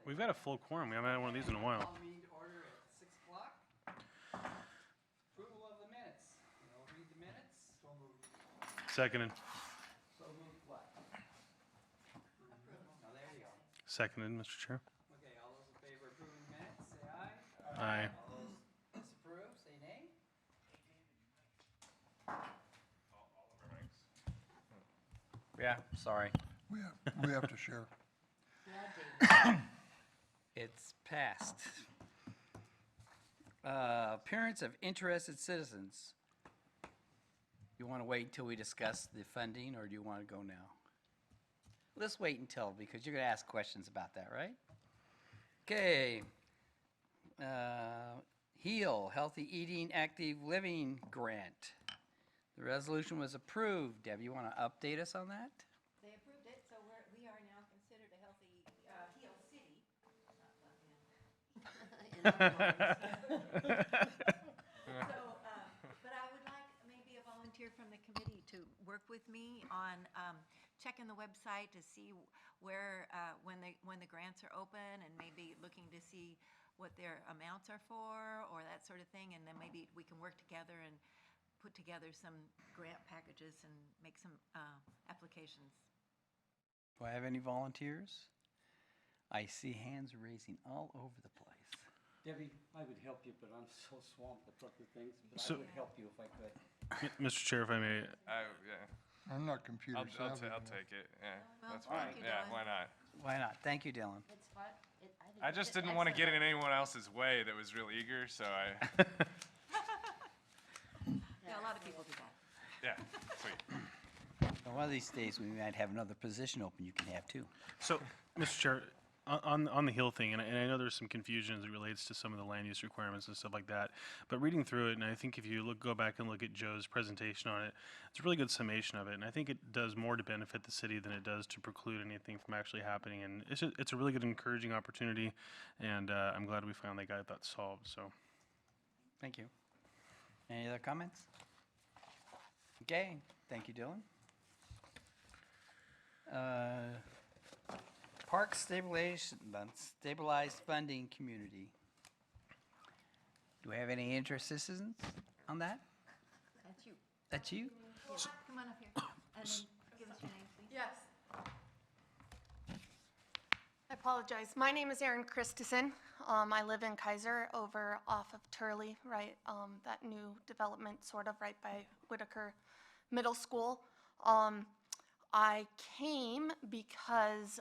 We've got a full quorum. We haven't had one of these in a while. Call meeting to order at 6 o'clock. Approval of the minutes. We'll read the minutes. So moved. Seconded. So moved what? Approval. Oh, there you go. Seconded, Mr. Chair. Okay, all those in favor of approving the minutes, say aye. Aye. All those disapprove, say nay. Yeah, sorry. We have to share. It's passed. Appearance of interested citizens. You want to wait until we discuss the funding, or do you want to go now? Let's wait until, because you're going to ask questions about that, right? Okay. HEAL, Healthy Eating, Active Living Grant. The resolution was approved. Deb, you want to update us on that? They approved it, so we are now considered a healthy, HEAL city. So, but I would like maybe a volunteer from the committee to work with me on checking the website to see where, when the grants are open, and maybe looking to see what their amounts are for, or that sort of thing, and then maybe we can work together and put together some grant packages and make some applications. Do I have any volunteers? I see hands raising all over the place. Debbie, I would help you, but I'm so swamped with other things, but So- I would help you if I could. Mr. Chair, if I may, Yeah, I'm not computer I'll savvy. take it. Yeah, Well, that's thank fine. you, Yeah, Dylan. why not? Why not? Thank you, Dylan. It's fun. I just didn't want to get in anyone else's way that was real eager, so I, Yeah, a lot of people do that. yeah, sweet. Well, one of these days, we might have another position open you can have too. so, Mr. Chair, on the Hill thing, and I know there's some confusion as it relates to some of the land use requirements and stuff like that, but reading through it, and I think if you go back and look at Joe's presentation on it, it's a really good summation of it, and I think it does more to benefit the city than it does to preclude anything from actually happening, and it's a really good, encouraging opportunity, and I'm glad we finally got that solved, so. Thank you. Any other comments? Okay, thank you, Dylan. Park stabilized funding community. Do we have any interest citizens on that? That's you. That's you? Come on up here, and then give us your name, please. Yes. I apologize. My name is Erin Christensen. I live in Keizer over off of Turley, right? That new development sort of right by Whitaker Middle School. I came because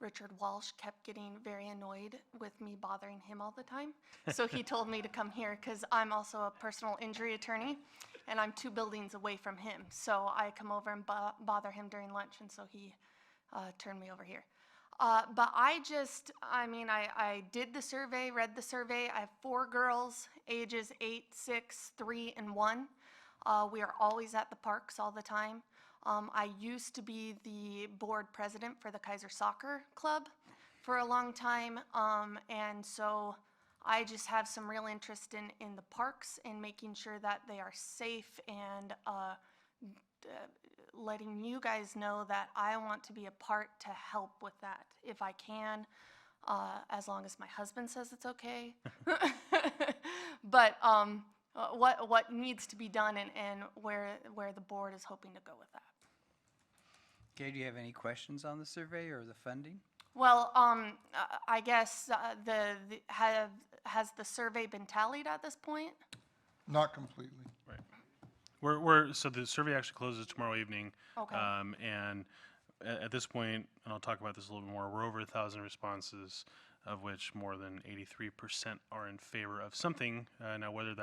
Richard Walsh kept getting very annoyed with me bothering him all the time. So he told me to come here because I'm also a personal injury attorney and I'm 2 buildings away from him. So I come over and bother him during lunch, and so he turned me over here. But I did the survey, read the survey. I have 4 girls, ages 8, 6, 3, and 1. We are always at the parks all the time. I used to be the board president for the Keizer Soccer Club for a long time, and so I just have some real interest in the parks and making sure that they are safe, and letting you guys know that I want to be a part to help with that if I can, as long as my husband says it's okay. But what needs to be done, and where the board is hoping to go with that. Okay, do you have any questions on the survey or the funding? Well, I guess has the survey been tallied at this point? Not completely. Right. So the survey actually closes tomorrow evening. Okay. And at this point, and I'll talk about this a little bit more, we're over 1,000 responses, of which more than 83% are in favor of something. Now, whatever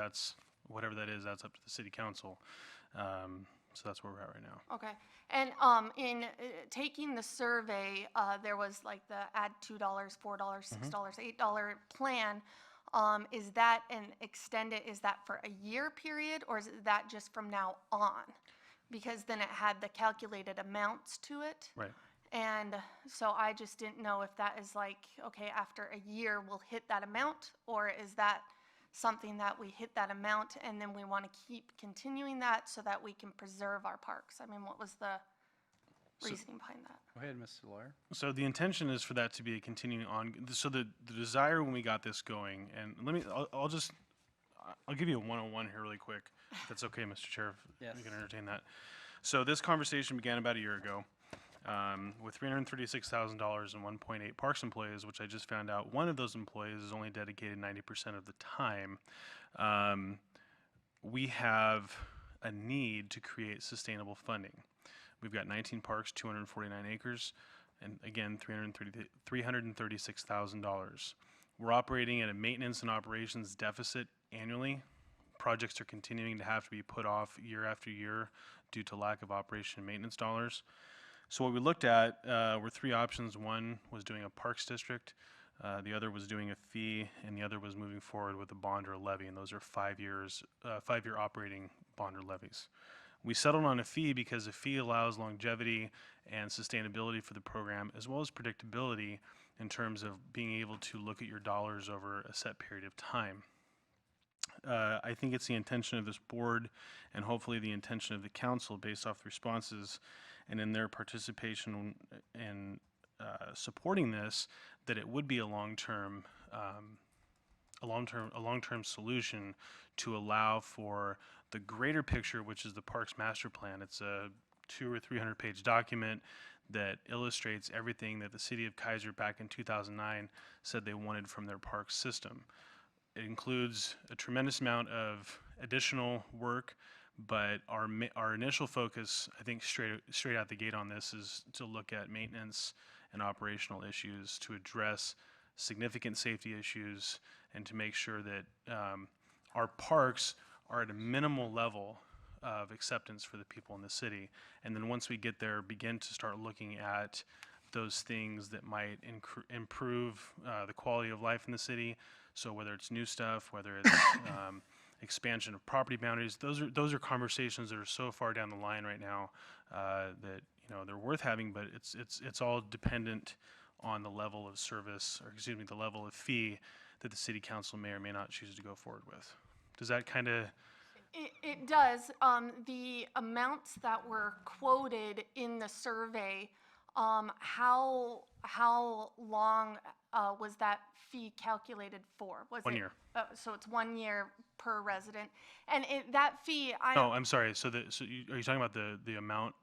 that is, that's up to the city council. So that's where we're at right now. Okay. And in taking the survey, there was like the add $2, $4, $6, $8 plan. Is that is that for a year period, or is that just from now on? Because then it had the calculated amounts to it. Right. And so I just didn't know if that is like, okay, after a year we'll hit that amount, or is that something that we hit that amount and then we want to keep continuing that so that we can preserve our parks? I mean, what was the reasoning behind that. Go ahead, Mr. Lawyer. So the intention is for that to be a continuing on, so the desire when we got this going, and I'll give you a one-on-one here really quick, if that's okay, Mr. Chair, if Yes. we can entertain that. So this conversation began about a year ago, with $336,000 and 1.8 Parks employees, which I just found out one of those employees is only dedicated 90% of the time. We have a need to create sustainable funding. We've got 19 parks, 249 acres, and again, $336,000. We're operating at a maintenance and operations deficit annually. Projects are continuing to have to be put off year after year due to lack of operation and maintenance dollars. So what we looked at were three options. One was doing a parks district, the other was doing a fee, and the other was moving forward with a bond or a levy, and those are 5 years, 5-year operating bond or levies. We settled on a fee because a fee allows longevity and sustainability for the program, as well as predictability in terms of being able to look at your dollars over a set period of time. I think it's the intention of this board and hopefully the intention of the council based off the responses and in their participation in supporting this, that it would be a long-term solution to allow for the greater picture, which is the Parks Master Plan. It's a 200 or 300 page document that illustrates everything that the city of Keizer back in 2009 said they wanted from their park system. It includes a tremendous amount of additional work, but our initial focus, I think straight out the gate on this, is to look at maintenance and operational issues, to address significant safety issues, and to make sure that our parks are at a minimal level of acceptance for the people in the city. And then once we get there, begin to start looking at those things that might improve the quality of life in the city. So whether it's new stuff, whether it's expansion of property boundaries, those are conversations that are so far down the line right now that they're worth having, but it's all dependent on the level of service, or excuse me, the level of fee that the city council may or may not choose to go forward with. Does that kind of? It does. The amounts that were quoted in the survey, how long was that fee calculated for? Was 1 it, year. So it's 1 year per resident, and that fee. Oh, I'm sorry. So are you talking about the amount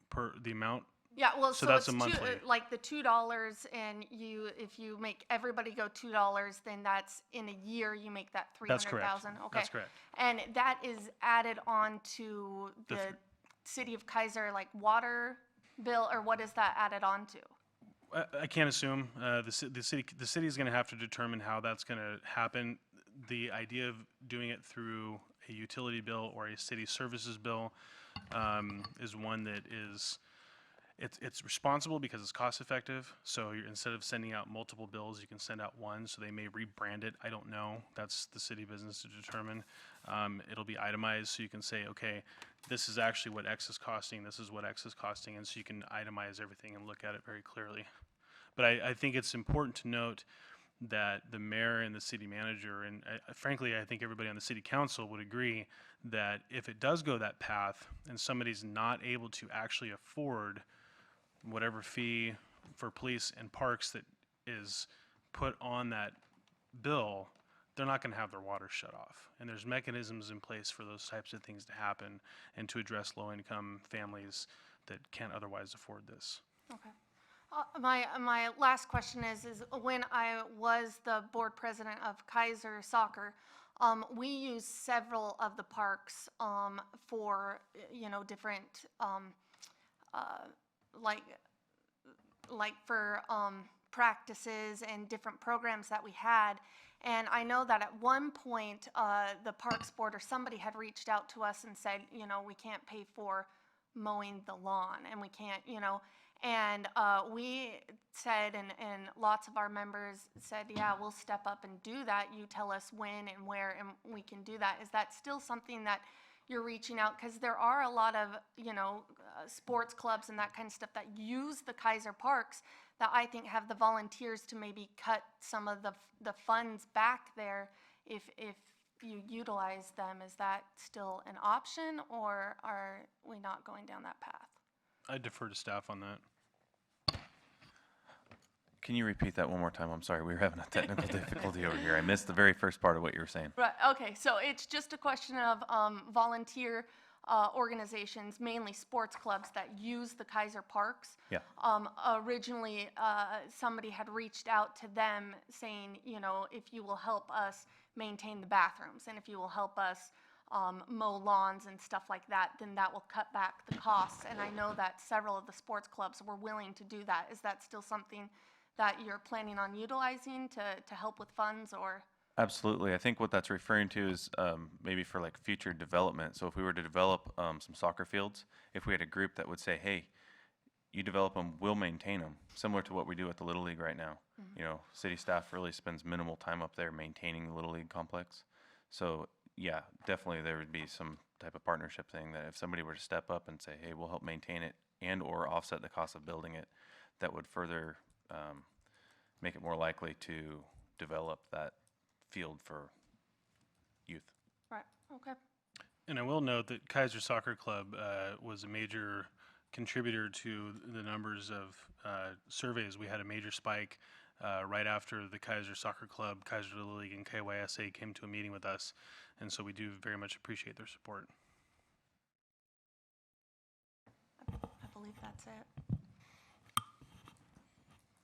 per the amount? Yeah, well, So so that's it's a monthly. like the $2, and if you make everybody go $2, then that's in a year you make that That's correct. 300,000. Okay, That's correct. and that is added on to The the th- city of Keizer water bill, or what is that added on to? I can't assume. The city is going to have to determine how that's going to happen. The idea of doing it through a utility bill or a city services bill is one that is. It's responsible because it's cost effective. So instead of sending out multiple bills, you can send out one. So they may rebrand it. I don't know. That's the city business to determine. It'll be itemized, so you can say, okay, this is actually what X is costing. This is what X is costing, and so you can itemize everything and look at it very clearly. But I think it's important to note that the mayor and the city manager, and frankly, I think everybody on the city council would agree that if it does go that path and somebody's not able to actually afford whatever fee for police and parks that is put on that bill, they're not going to have their water shut off. And there's mechanisms in place for those types of things to happen and to address low-income families that can't otherwise afford this. Okay. My last question is when I was the board president of Keizer Soccer, we used several of the parks for different like for practices and different programs that we had. And I know that at one point, the Parks Board or somebody had reached out to us and said, we can't pay for mowing the lawn, and we can't, and we said, and lots of our members said, yeah, we'll step up and do that. You tell us when and where, and we can do that. Is that still something that you're reaching out? Because there are a lot of, sports clubs and that kind of stuff that use the Keizer parks that I think have the volunteers to maybe cut some of the funds back there if you utilize them. Is that still an option, or are we not going down that path? I defer to staff on that. Can you repeat that one more time? I'm sorry, we were having a technical difficulty over here. I missed the very first part of what you were saying. Right, okay, so it's just a question of volunteer organizations, mainly sports clubs that use the Keizer Parks. Yeah. Originally, somebody had reached out to them saying, you know, if you will help us maintain the bathrooms, and if you will help us mow lawns and stuff like that, then that will cut back the costs. And I know that several of the sports clubs were willing to do that. Is that still something that you're planning on utilizing to help with funds, or? Absolutely. I think what that's referring to is maybe for like future development. So if we were to develop some soccer fields, if we had a group that would say, hey, you develop them, we'll maintain them, similar to what we do at the Little League right now. You know, city staff really spends minimal time up there maintaining the Little League complex. So yeah, definitely there would be some type of partnership thing that if somebody were to step up and say, hey, we'll help maintain it and or offset the cost of building it, that would further make it more likely to develop that field for youth. Right, okay. And I will note that Keizer Soccer Club was a major contributor to the numbers of surveys. We had a major spike right after the Keizer Soccer Club, Keizer Little League, and KYSA came to a meeting with us, and so we do very much appreciate their support. I believe that's it.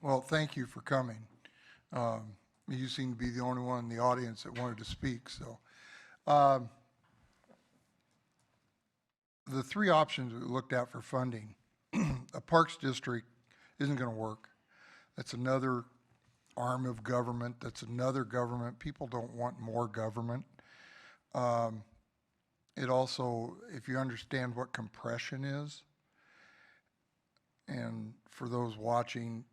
Well, thank you for coming. You seem to be the only one in the audience that wanted to speak, so. The three options we looked at for funding, a parks district isn't going to work. That's another arm of government. That's another government. People don't want more government. It also, if you understand what compression is, and for those watching,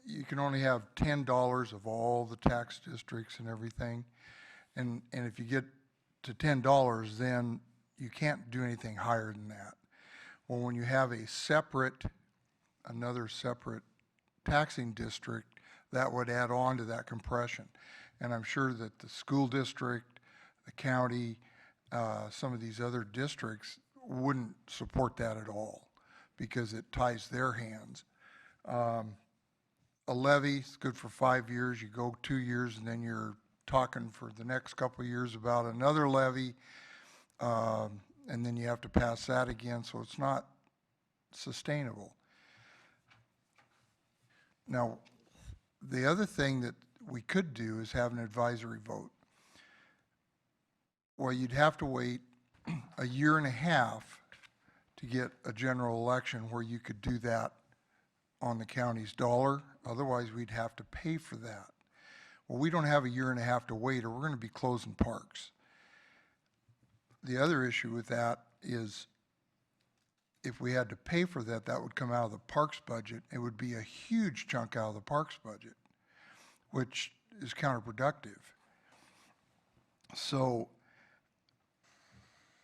you can only have $10 of all the tax districts and everything. And if you get to $10, then you can't do anything higher than that. Well, when you have another separate taxing district, that would add on to that compression. And I'm sure that the school district, the county, some of these other districts wouldn't support that at all because it ties their hands. A levy is good for 5 years. You go 2 years and then you're talking for the next couple of years about another levy. And then you have to pass that again, so it's not sustainable. Now, the other thing that we could do is have an advisory vote. Well, you'd have to wait a year and a half to get a general election where you could do that on the county's dollar. Otherwise, we'd have to pay for that. Well, we don't have a year and a half to wait, or we're going to be closing parks. The other issue with that is if we had to pay for that, that would come out of the parks budget. It would be a huge chunk out of the parks budget, which is counterproductive. So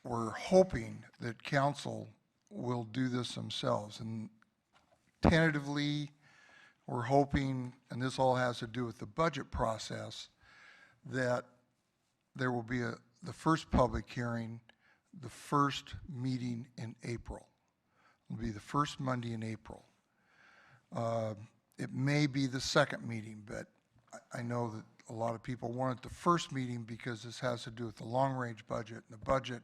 we're hoping that council will do this themselves. And tentatively, we're hoping, and this all has to do with the budget process, that there will be the first public hearing, the first meeting in April. It'll be the first Monday in April. It may be the second meeting, but I know that a lot of people want it the first meeting because this has to do with the long-range budget and the budget,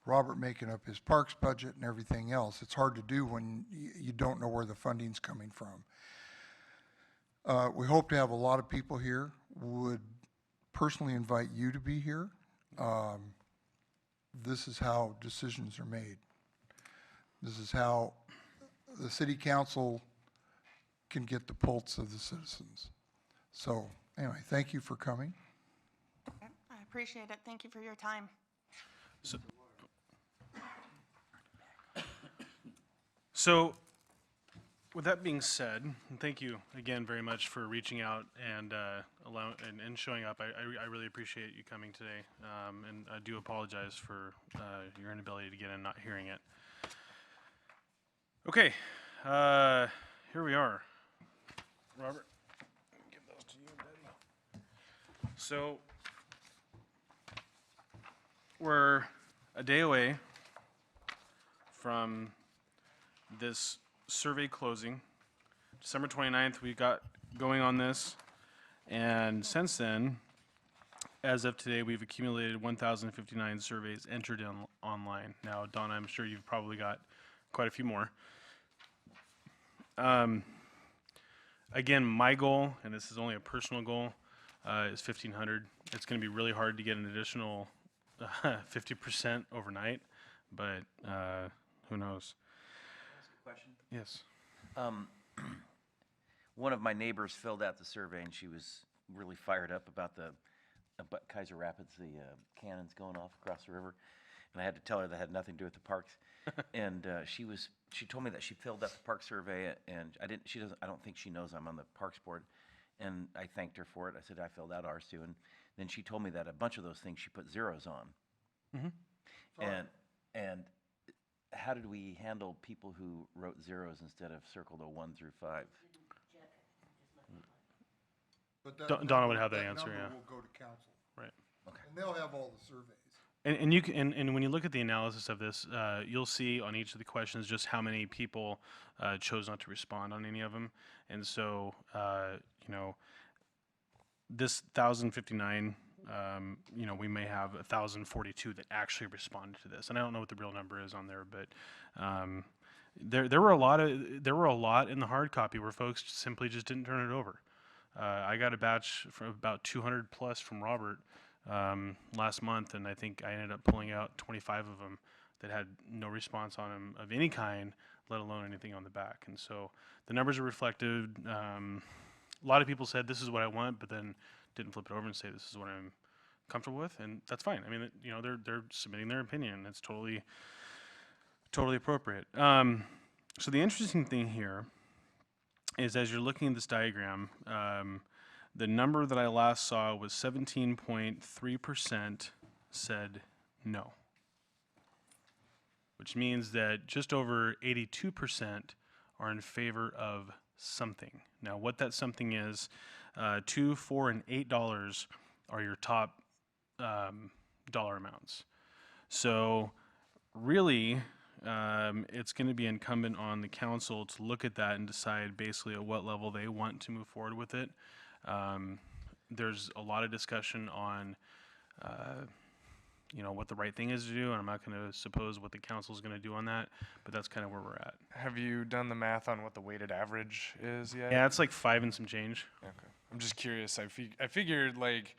Robert making up his parks budget and everything else. It's hard to do when you don't know where the funding's coming from. We hope to have a lot of people here. Would personally invite you to be here. This is how decisions are made. This is how the city council can get the pulse of the citizens. So anyway, thank you for coming. I appreciate it. Thank you for your time. So with that being said, and thank you again very much for reaching out and and showing up. I really appreciate you coming today, and I do apologize for your inability to get in and not hearing it. Okay, here we are. Robert, give those to you, buddy. So we're a day away from this survey closing. December 29th, we got going on this. And since then, as of today, we've accumulated 1,059 surveys entered in online. Now, Donna, I'm sure you've probably got quite a few more. Again, my goal, and this is only a personal goal, is 1,500. It's going to be really hard to get an additional 50% overnight, but who knows? Question? Yes. One of my neighbors filled out the survey, and she was really fired up about about Keizer Rapids, the cannons going off across the river. And I had to tell her that had nothing to do with the parks. And she told me that she filled out the park survey, and I don't think she knows I'm on the Parks Board. And I thanked her for it. I said I filled out ours too. And then she told me that a bunch of those things she put zeros on. And how did we handle people who wrote zeros instead of circled a 1 through 5? But that Donna number- would have that answer, number yeah. will go to council, Right. and they'll have all the surveys. And you can, and when you look at the analysis of this, you'll see on each of the questions just how many people chose not to respond on any of them. And so, you know, this 1,059, we may have 1,042 that actually responded to this. And I don't know what the real number is on there, but there were a lot in the hard copy where folks simply just didn't turn it over. I got a batch from about 200 plus from Robert last month, and I think I ended up pulling out 25 of them that had no response on them of any kind, let alone anything on the back. And so the numbers are reflected. A lot of people said this is what I want, but then didn't flip it over and say this is what I'm comfortable with, and that's fine. I mean, they're submitting their opinion. It's totally appropriate. So the interesting thing here is, as you're looking at this diagram, the number that I last saw was 17.3% said no, which means that just over 82% are in favor of something. Now, what that something is, $2, $4, and $8 are your top dollar amounts. So really, it's going to be incumbent on the council to look at that and decide basically at what level they want to move forward with it. There's a lot of discussion on, what the right thing is to do, and I'm not going to suppose what the council is going to do on that, but that's kind of where we're at. Have you done the math on what the weighted average is yet? Yeah, it's like 5 and some change. Okay. I'm just curious. I figured like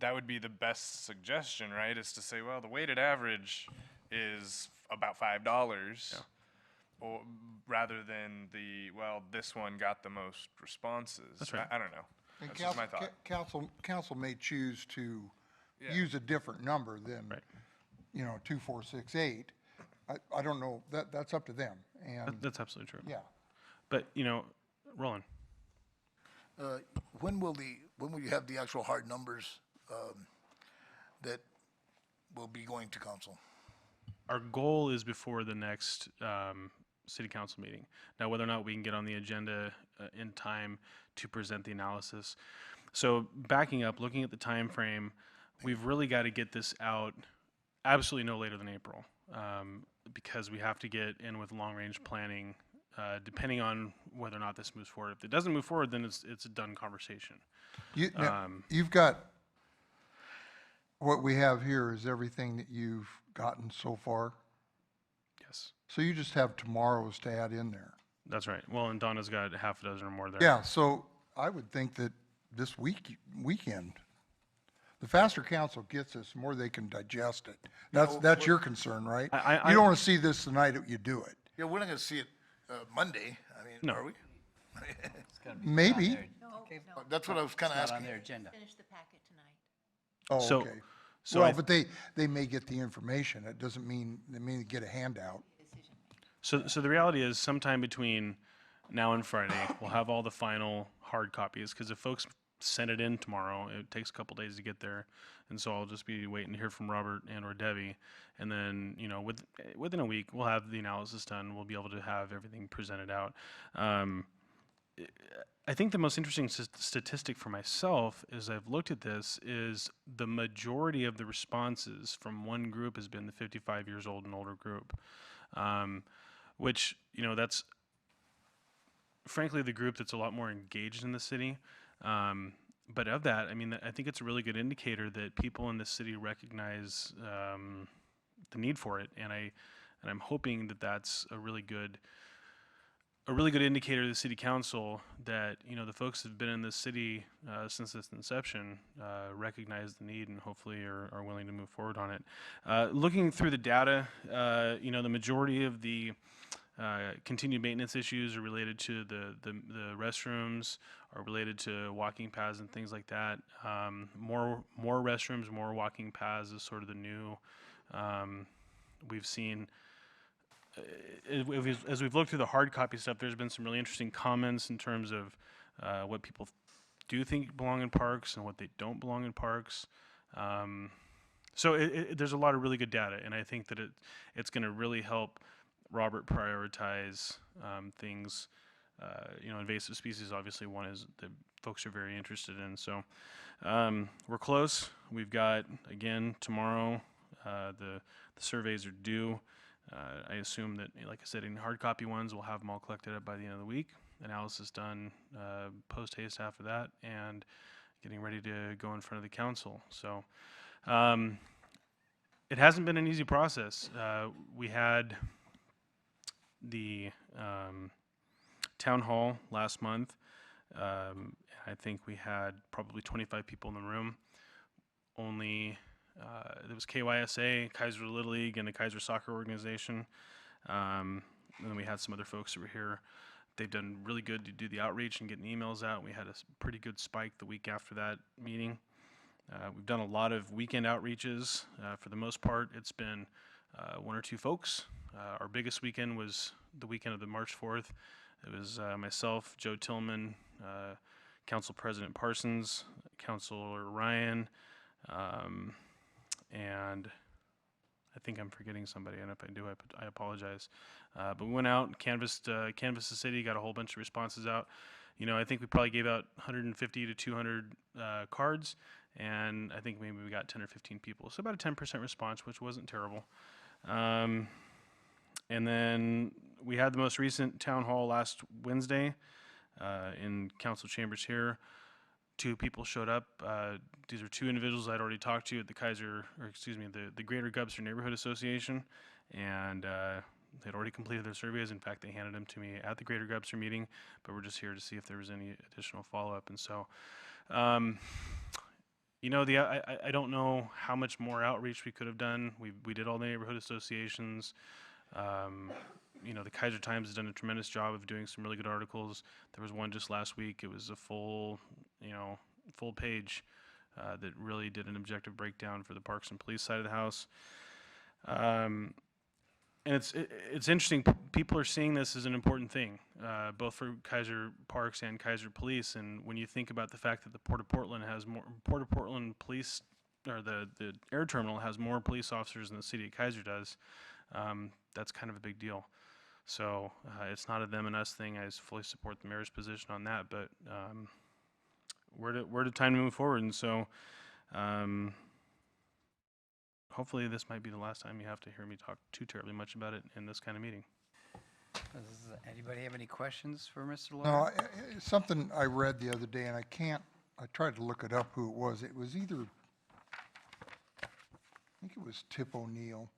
that would be the best suggestion, right? Is to say, well, the weighted average is about $5, Yeah. or rather than this one got the most responses. That's right. I don't know. And That's just my thought. council may choose to Yeah. use a different number than, Right. 2, 4, 6, 8. I don't know, that's up to them, and, That's absolutely true. yeah. But, Roland. When will you have the actual hard numbers that will be going to council? Our goal is before the next city council meeting. Now, whether or not we can get on the agenda in time to present the analysis. So backing up, looking at the time frame, we've really got to get this out absolutely no later than April, because we have to get in with long-range planning, depending on whether or not this moves forward. If it doesn't move forward, then it's a done conversation. Now, you've got, what we have here is everything that you've gotten so far. Yes, So you just have tomorrow's to add in there. that's right. Well, and Donna's got a half a dozen or more there. Yeah, so I would think that this weekend, the faster council gets this, the more they can digest it. That's your concern, right? I- You don't want to see this the night that you do it. Yeah, we're not gonna see it Monday. I mean, No. are we? It's gonna be Maybe. on their- No, no, That's what I was kind of Not on asking. their agenda. finish the packet tonight. Oh, So- okay. so Well, I- but they may get the information. It doesn't mean, they may get a handout. Decision making. So the reality is, sometime between now and Friday, we'll have all the final hard copies. Because if folks send it in tomorrow, it takes a couple days to get there, and so I'll just be waiting to hear from Robert and or Debbie, and then within a week we'll have the analysis done. We'll be able to have everything presented out. I think the most interesting statistic for myself, as I've looked at this, is the majority of the responses from one group has been the 55 years old and older group. which, that's frankly the group that's a lot more engaged in the city. But of that, I mean, I think it's a really good indicator that people in the city recognize the need for it, and I'm hoping that that's a really good indicator to the city council that the folks that have been in this city since its inception recognize the need and hopefully are willing to move forward on it. Looking through the data, the majority of the continued maintenance issues are related to the restrooms, are related to walking paths and things like that. More restrooms, more walking paths is sort of the new. We've seen as we've looked through the hard copy stuff, there's been some really interesting comments in terms of what people do think belong in parks and what they don't belong in parks. So there's a lot of really good data, and I think that it's going to really help Robert prioritize things. Invasive species, obviously, one is that folks are very interested in. So we're close. We've got, again, tomorrow, the surveys are due. I assume that, like I said, in hard copy ones, we'll have them all collected up by the end of the week. Analysis done post haste after that, and getting ready to go in front of the council. So it hasn't been an easy process. We had the town hall last month. I think we had probably 25 people in the room. Only there was KYSA, Keizer Little League, and the Keizer Soccer Organization. And then we had some other folks that were here. They've done really good to do the outreach and getting emails out. We had a pretty good spike the week after that meeting. We've done a lot of weekend outreaches. For the most part, it's been one or two folks. Our biggest weekend was the weekend of the March 4th. It was myself, Joe Tillman, Council President Parsons, Councilor Ryan, and I think I'm forgetting somebody, and if I do, I apologize. But we went out, canvassed the city, got a whole bunch of responses out. I think we probably gave out 150 to 200 cards, and I think maybe we got 10 or 15 people. So about a 10% response, which wasn't terrible. And then we had the most recent town hall last Wednesday in council chambers here. 2 people showed up. These are 2 individuals I'd already talked to at the Greater Gubster Neighborhood Association, and they'd already completed their surveys. In fact, they handed them to me at the Greater Gubster meeting, but we're just here to see if there was any additional follow-up. And so, I don't know how much more outreach we could have done. We did all the neighborhood associations. The Keizer Times has done a tremendous job of doing some really good articles. There was one just last week. It was a full page that really did an objective breakdown for the Parks and Police side of the house. And it's interesting. People are seeing this as an important thing, both for Keizer Parks and Keizer Police. And when you think about the fact that the Port of Portland Police, or the air terminal has more police officers than the city of Keizer does, that's kind of a big deal. So it's not a them and us thing. I fully support the mayor's position on that, but we're at time to move forward. And so hopefully this might be the last time you have to hear me talk too terribly much about it in this kind of meeting. Does anybody have any questions for Mr. Lawyer? No, something I read the other day, and I tried to look it up who it was. It was either, I think it was Tip O'Neill.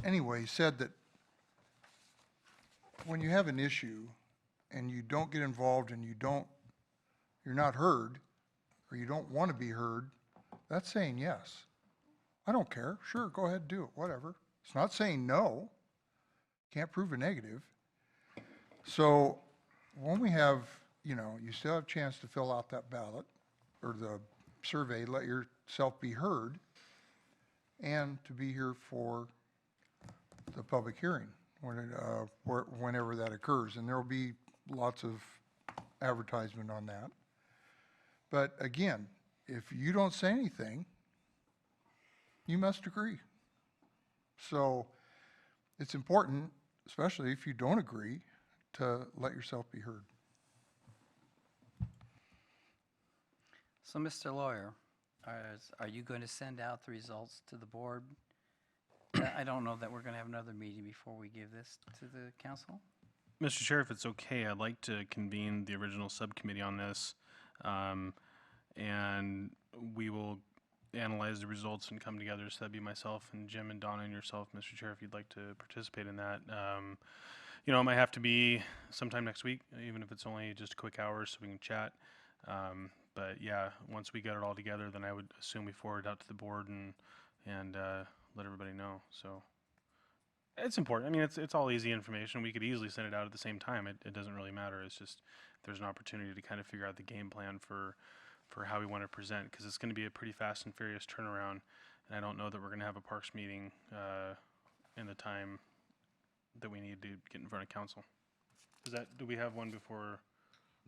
Anyway, he said that when you have an issue and you don't get involved and you're not heard, or you don't want to be heard, that's saying yes. I don't care. Sure, go ahead and do it, whatever. It's not saying no. Can't prove a negative. So when we have, you still have a chance to fill out that ballot or the survey, let yourself be heard, and to be here for the public hearing whenever that occurs. And there will be lots of advertisement on that. But again, if you don't say anything, you must agree. So it's important, especially if you don't agree, to let yourself be heard. So, Mr. Lawyer, are you going to send out the results to the board I don't know that we're going to have another meeting before we give this to the council. Mr. Chair, if it's okay, I'd like to convene the original subcommittee on this, and we will analyze the results and come together. So that'd be myself and Jim and Donna and yourself, Mr. Chair, if you'd like to participate in that. It might have to be sometime next week, even if it's only just a quick hour so we can chat. But yeah, once we get it all together, then I would assume we forward it out to the board and let everybody know. So it's important. I mean, it's all easy information. We could easily send it out at the same time. It doesn't really matter. It's just there's an opportunity to kind of figure out the game plan for how we want to present, because it's going to be a pretty fast and furious turnaround. And I don't know that we're going to have a parks meeting in the time that we need to get in front of council. Do we have one before?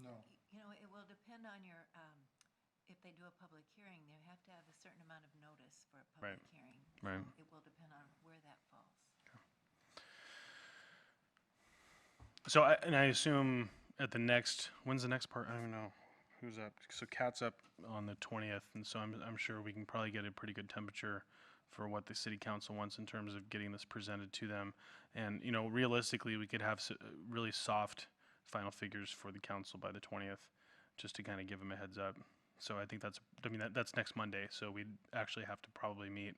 No. It will depend on your, if they do a public hearing, they have to have a certain amount of notice for a public Right. hearing. Right. So it will depend on where that falls. So I assume at the next, when's the next part? I don't know. Who's up? So Kat's up on the 20th, and so I'm sure we can probably get a pretty good temperature for what the city council wants in terms of getting this presented to them. And, realistically, we could have really soft final figures for the council by the 20th, just to kind of give them a heads up. So I think that's next Monday, so we'd actually have to probably meet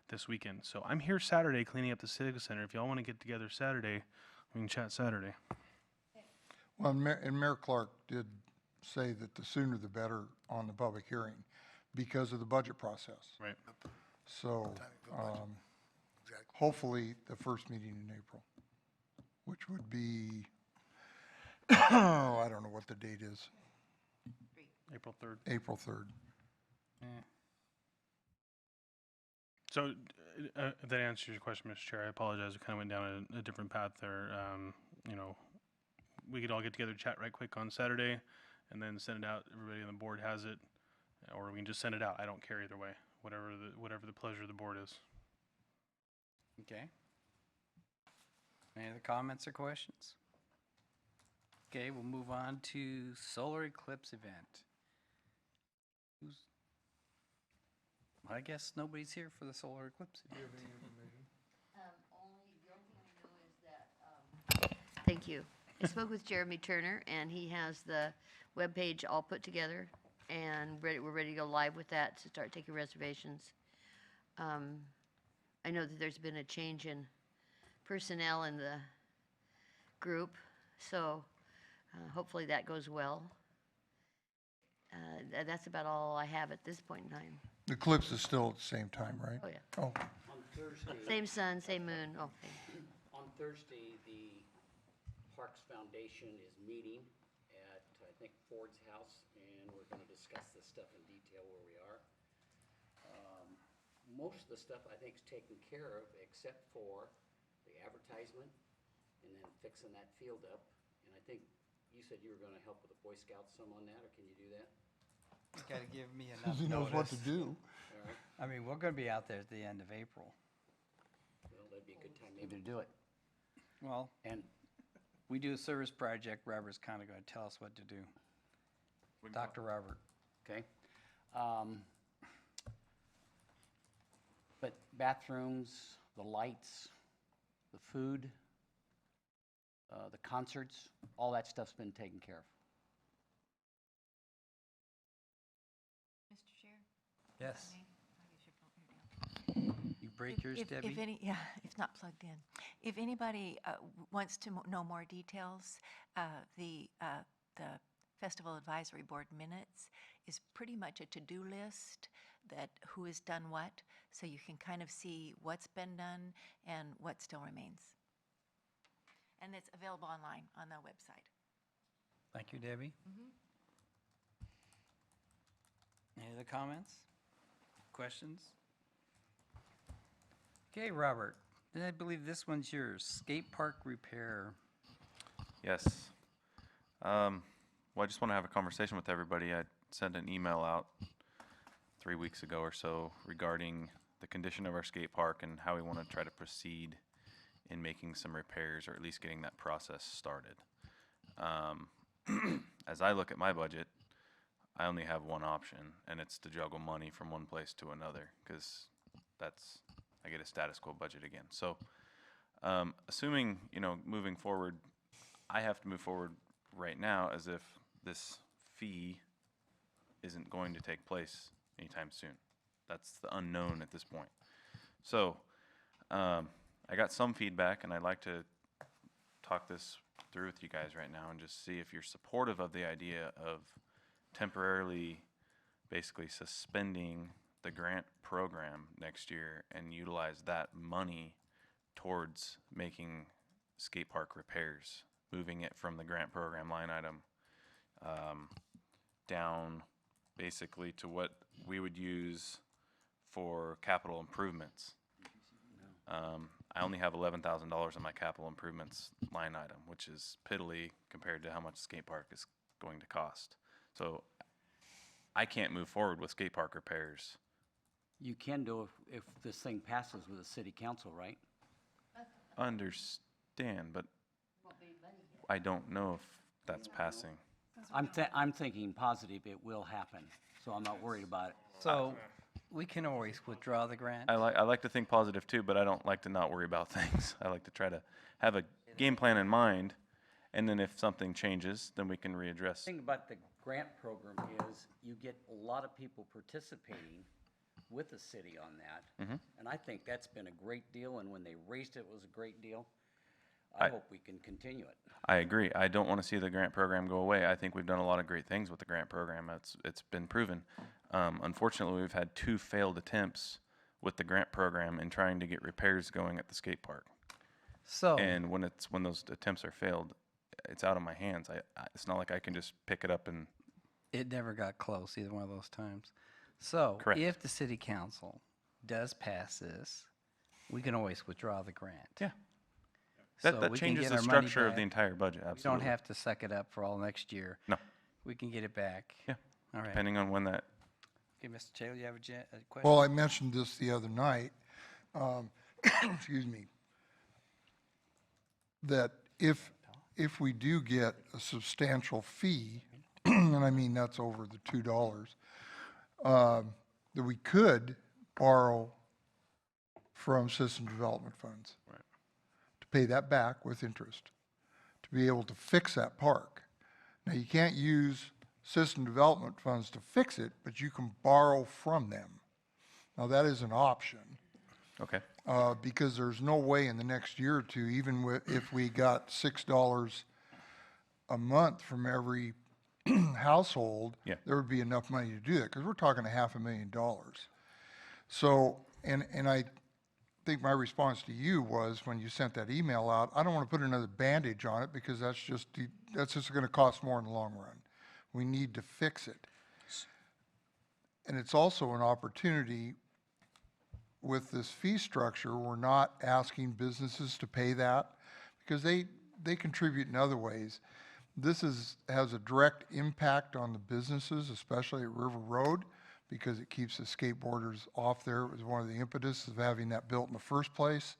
this weekend. So I'm here Saturday cleaning up the Civic Center. If y'all want to get together Saturday, we can chat Saturday. Well, and Mayor Clark did say that the sooner the better on the public hearing because of the budget process. Right. So, Timing for budget. Exactly. hopefully the first meeting in April, which would be, I don't know what the date is, April 3rd. April 3rd. So if that answers your question, Mr. Chair, I apologize. We kind of went down a different path there. We could all get together, chat right quick on Saturday, and then send it out. Everybody on the board has it, or we can just send it out. I don't care either way. Whatever the pleasure of the board is. Okay. Any other comments or questions? Okay, we'll move on to solar eclipse event. I guess nobody's here for the solar eclipse event. Thank you. I spoke with Jeremy Turner, and he has the webpage all put together, and we're ready to go live with that to start taking reservations. I know that there's been a change in personnel in the group, so hopefully that goes well. That's about all I have at this point in time. The eclipse is still at the same time, right? Oh, yeah. Oh, On Thursday, Same sun, same moon. Oh, okay. on Thursday, the Parks Foundation is meeting at, I think, Ford's house, and we're gonna discuss this stuff in detail where we are. Most of the stuff I think is taken care of, except for the advertisement and then fixing that field up. And I think you said you were gonna help with the Boy Scouts some on that, or can you do that? You gotta give me enough because he knows what to notice. do. All right, I mean, we're gonna be out there at the end of April. well, that'd be a good time maybe to do it. Well, And we do a service project, Robert's kinda gonna tell us what to do. Dr. Robert. Okay. But bathrooms, the lights, the food, the concerts, all that stuff's been taken care of. Mr. Chair? Yes. May? I'll use your phone. Here you go. You break yours, Debbie? If any, yeah, it's not plugged in. If anybody wants to know more details, the Festival Advisory Board minutes is pretty much a to-do list that who has done what, so you can kind of see what's been done and what still remains. And it's available online on the website. Thank you, Debbie. Any other comments? Questions? Okay, Robert, then I believe this one's yours, skate park repair. Yes. Well, I just want to have a conversation with everybody. I sent an email out 3 weeks ago or so regarding the condition of our skate park and how we want to try to proceed in making some repairs, or at least getting that process started. As I look at my budget, I only have one option, and it's to juggle money from one place to another, because that's I get a status quo budget again. So, assuming, moving forward, I have to move forward right now as if this fee isn't going to take place anytime soon. That's the unknown at this point. So, I got some feedback, and I'd like to talk this through with you guys right now and just see if you're supportive of the idea of temporarily basically suspending the grant program next year and utilize that money towards making skate park repairs, moving it from the grant program line item down basically to what we would use for capital improvements. I only have $11,000 in my capital improvements line item, which is piddly compared to how much skate park is going to cost. So I can't move forward with skate park repairs. You can do if this thing passes with the city council, right? Understand, but I don't know if that's passing. I'm thinking positive it will happen, so I'm not worried about it. So we can always withdraw the grant. I like to think positive too, but I don't like to not worry about things. I like to try to have a game plan in mind, and then if something changes, then we can readdress. The thing about the grant program is you get a lot of people participating with the city on that. And I think that's been a great deal, and when they raised it, it was a great deal. I hope we can continue it. I agree. I don't want to see the grant program go away. I think we've done a lot of great things with the grant program. It's been proven. Unfortunately, we've had 2 failed attempts with the grant program in trying to get repairs going at the skate park. So, And when those attempts are failed, it's out of my hands. It's not like I can just pick it up and. it never got close, either one of those times. So, Correct. if the city council does pass this, we can always withdraw the grant. Yeah. So That we can changes get the our money structure of back. the entire budget. We Absolutely. don't have to suck it up for all next year. No. We can get it back. Yeah. All right. Depending on when that. Okay, Mr. Taylor, you have a question? Well, I mentioned this the other night, excuse me, that if we do get a substantial fee, and I mean that's over the $2, that we could borrow from system development funds. Right. To pay that back with interest, to be able to fix that park. Now, you can't use system development funds to fix it, but you can borrow from them. Now, that is an option, Okay. because there's no way in the next year or two, even if we got $6 a month from every household, Yeah. there would be enough money to do that, because we're talking $500,000. So, and I think my response to you was, when you sent that email out, I don't want to put another bandage on it, because that's just going to cost more in the long run. We need to fix it. And it's also an opportunity with this fee structure. We're not asking businesses to pay that, because they contribute in other ways. This has a direct impact on the businesses, especially at River Road, because it keeps the skateboarders off there. It was one of the impetus of having that built in the first place.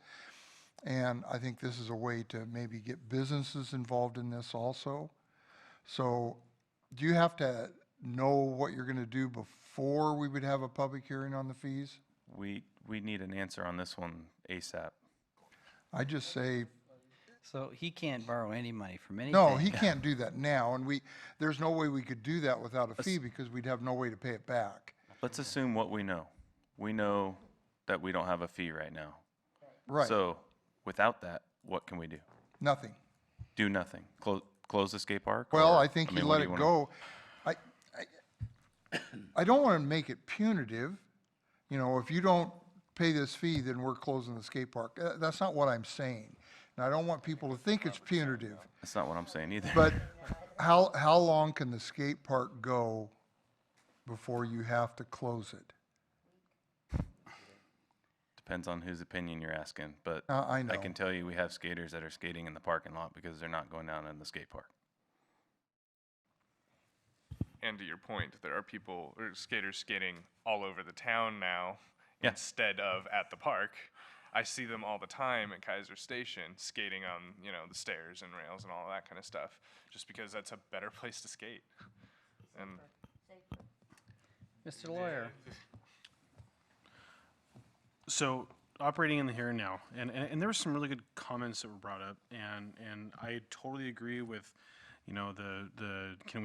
And I think this is a way to maybe get businesses involved in this also. So do you have to know what you're going to do before we would have a public hearing on the fees? We need an answer on this one ASAP. I just say, So he can't borrow any money from anything? no, he can't do that now. And there's no way we could do that without a fee, because we'd have no way to pay it back. Let's assume what we know. We know that we don't have a fee right now. Right, So without that, what can we do? nothing. Do nothing. Close the skate park? Well, or- I think you mean, let what it do go. I don't want to make it punitive. You know, if you don't pay this fee, then we're closing the skate park. That's not what I'm saying. And I don't want people to think it's punitive. That's not what I'm saying either. But how long can the skate park go before you have to close it? Depends on whose opinion you're asking, but I know. I can tell you we have skaters that are skating in the parking lot because they're not going down in the skate park. And to your point, there are people or skaters skating all over the town now Yeah. instead of at the park. I see them all the time at Keizer Station skating on, the stairs and rails and all that kind of stuff, just because that's a better place to skate. And Mr. Lawyer, So operating in the here and now, and there were some really good comments that were brought up, and I totally agree with, you know, the can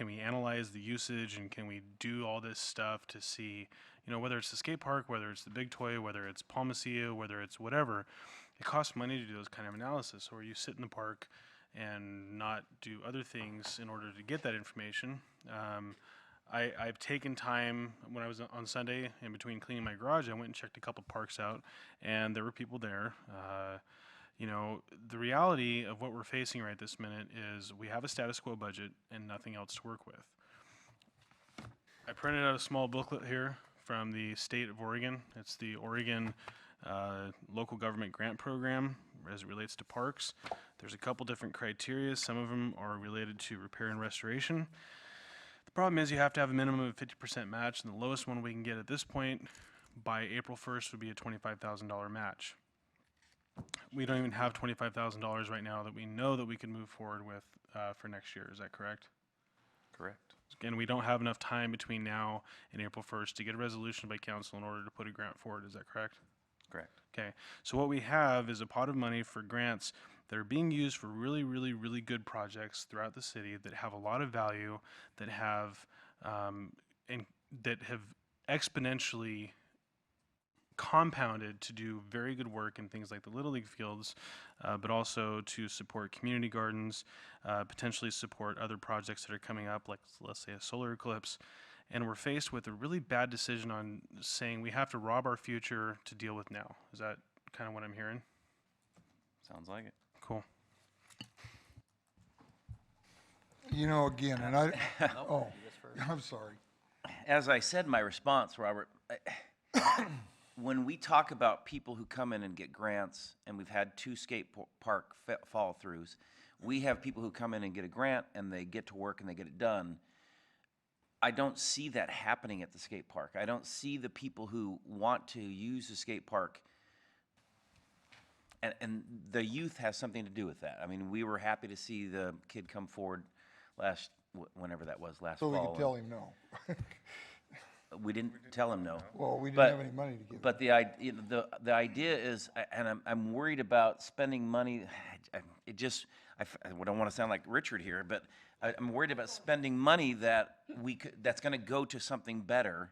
we analyze the usage and can we do all this stuff to see, you know, whether it's the skate park, whether it's the big toy, whether it's Palmacia, whether it's whatever, it costs money to do those kind of analysis. Or you sit in the park and not do other things in order to get that information. I've taken time when I was on Sunday in between cleaning my garage. I went and checked a couple parks out, and there were people there. You know, the reality of what we're facing right this minute is we have a status quo budget and nothing else to work with. I printed out a small booklet here from the state of Oregon. It's the Oregon Local Government Grant Program as it relates to parks. There's a couple different criteria. Some of them are related to repair and restoration. The problem is you have to have a minimum of 50% match, and the lowest one we can get at this point by April 1st would be a $25,000 match. We don't even have $25,000 right now that we know that we can move forward with for next year. Is that correct? Correct. Again, we don't have enough time between now and April 1st to get a resolution by council in order to put a grant forward. Is that correct? Correct. Okay, so what we have is a pot of money for grants that are being used for really, really, really good projects throughout the city that have a lot of value, that have that have exponentially compounded to do very good work in things like the Little League fields, but also to support community gardens, potentially support other projects that are coming up, like let's say a solar eclipse. And we're faced with a really bad decision on saying we have to rob our future to deal with now. Is that kind of what I'm hearing? Sounds like it. Cool. You know, again, and I, oh, I'm sorry. As I said in my response, Robert, when we talk about people who come in and get grants, and we've had 2 skate park fall-throughs, we have people who come in and get a grant, and they get to work and they get it done. I don't see that happening at the skate park. I don't see the people who want to use the skate park, and the youth has something to do with that. I mean, we were happy to see the kid come forward whenever that was, last So fall. we could tell him no. We didn't tell him no. Well, we didn't But- have any money to give him. But the idea is, and I'm worried about spending money. I don't want to sound like Richard here, but I'm worried about spending money that's going to go to something better.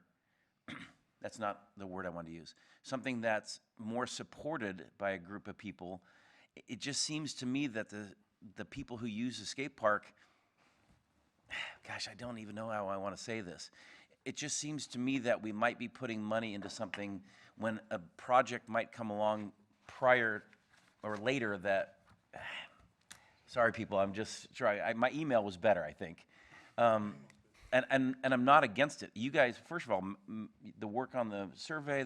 That's not the word I want to use. Something that's more supported by a group of people. It just seems to me that the people who use the skate park, gosh, I don't even know how I want to say this. It just seems to me that we might be putting money into something when a project might come along prior or later that, sorry people, I'm just trying, my email was better, I think. And I'm not against it. You guys, first of all, the work on the survey,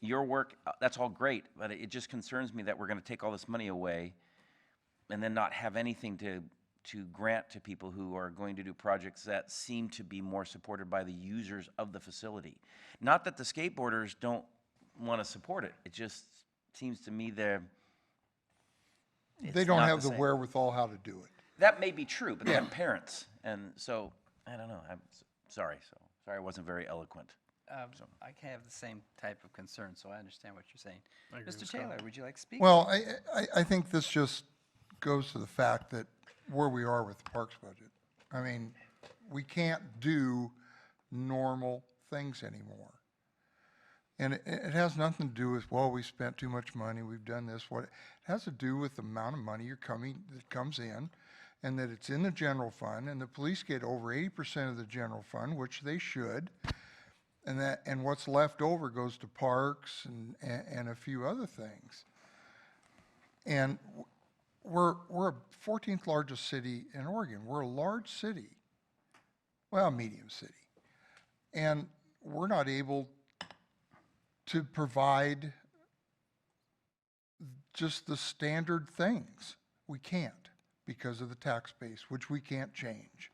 your work, that's all great, but it just concerns me that we're going to take all this money away and then not have anything to grant to people who are going to do projects that seem to be more supported by the users of the facility. Not that the skateboarders don't want to support it. It just seems to me They it's don't not have the same. wherewithal how to do it. That may be true, but they have parents, and so I don't know. I'm sorry. Sorry, I wasn't very eloquent. I can have the same type of concern, so I understand what you're saying. I agree with Mr. Scott. Taylor, would you like to speak? Well, I think this just goes to the fact that where we are with the parks budget. I mean, we can't do normal things anymore. And it has nothing to do with, well, we spent too much money, we've done this, what. It has to do with the amount of money that comes in, and that it's in the general fund, and the police get over 80% of the general fund, which they should. And what's left over goes to parks and a few other things. And we're a 14th largest city in Oregon. We're a large city, well, medium city. And we're not able to provide just the standard things. We can't because of the tax base, which we can't change.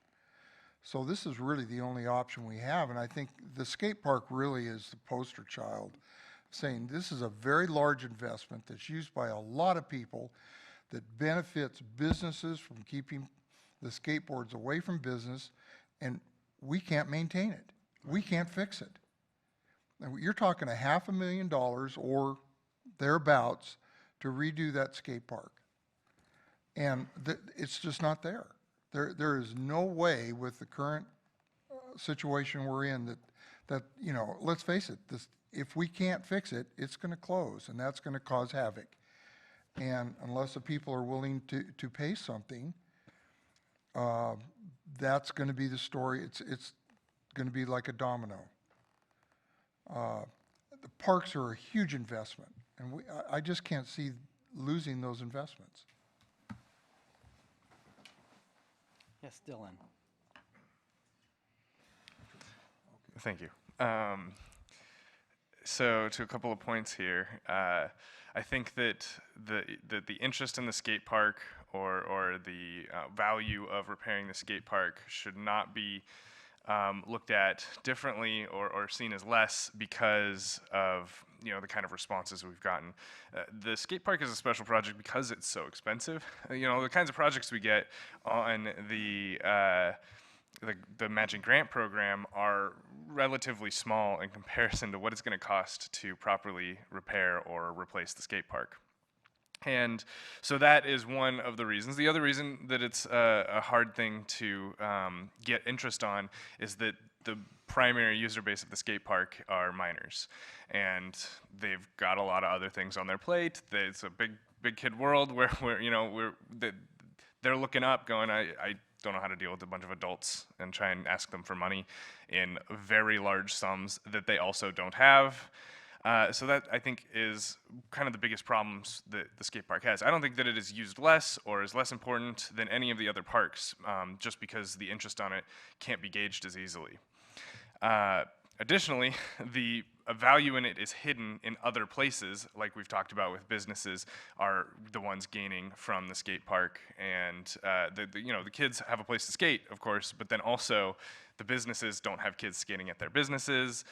So this is really the only option we have, and I think the skate park really is the poster child, saying this is a very large investment that's used by a lot of people, that benefits businesses from keeping the skateboards away from business, and we can't maintain it. We can't fix it. And you're talking $500,000 or thereabouts, to redo that skate park. And it's just not there. There is no way with the current situation we're in that, you know, let's face it, if we can't fix it, it's gonna close, and that's gonna cause havoc. And unless the people are willing to pay something, that's gonna be the story. It's gonna be like a domino. The parks are a huge investment, and I just can't see losing those investments. Yes, Dylan. Thank you. So to a couple of points here, I think that the interest in the skate park or the value of repairing the skate park should not be looked at differently or seen as less because of, you know, the kind of responses we've gotten. The skate park is a special project because it's so expensive. You know, the kinds of projects we get on the matching grant program are relatively small in comparison to what it's going to cost to properly repair or replace the skate park. And so that is one of the reasons. The other reason that it's a hard thing to get interest on is that the primary user base of the skate park are minors, and they've got a lot of other things on their plate. It's a big kid world where they're looking up, going, I don't know how to deal with a bunch of adults and try and ask them for money in very large sums that they also don't have. So that, I think, is kind of the biggest problems that the skate park has. I don't think that it is used less or is less important than any of the other parks, just because the interest on it can't be gauged as easily. Additionally, the value in it is hidden in other places, like we've talked about with businesses are the ones gaining from the skate park. And the kids have a place to skate, of course, but then also the businesses don't have kids skating at their businesses.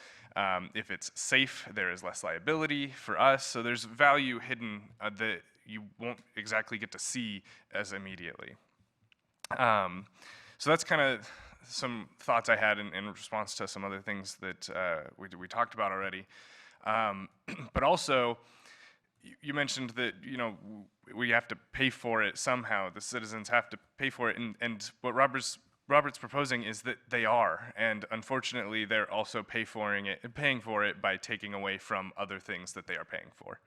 If it's safe, there is less liability for us. So there's value hidden that you won't exactly get to see as immediately. So that's kind of some thoughts I had in response to some other things that we talked about already. But also, you mentioned that, you know, we have to pay for it somehow. The citizens have to pay for it, and what Robert's proposing is that they are, and unfortunately, they're also paying for it by taking away from other things that they are paying for.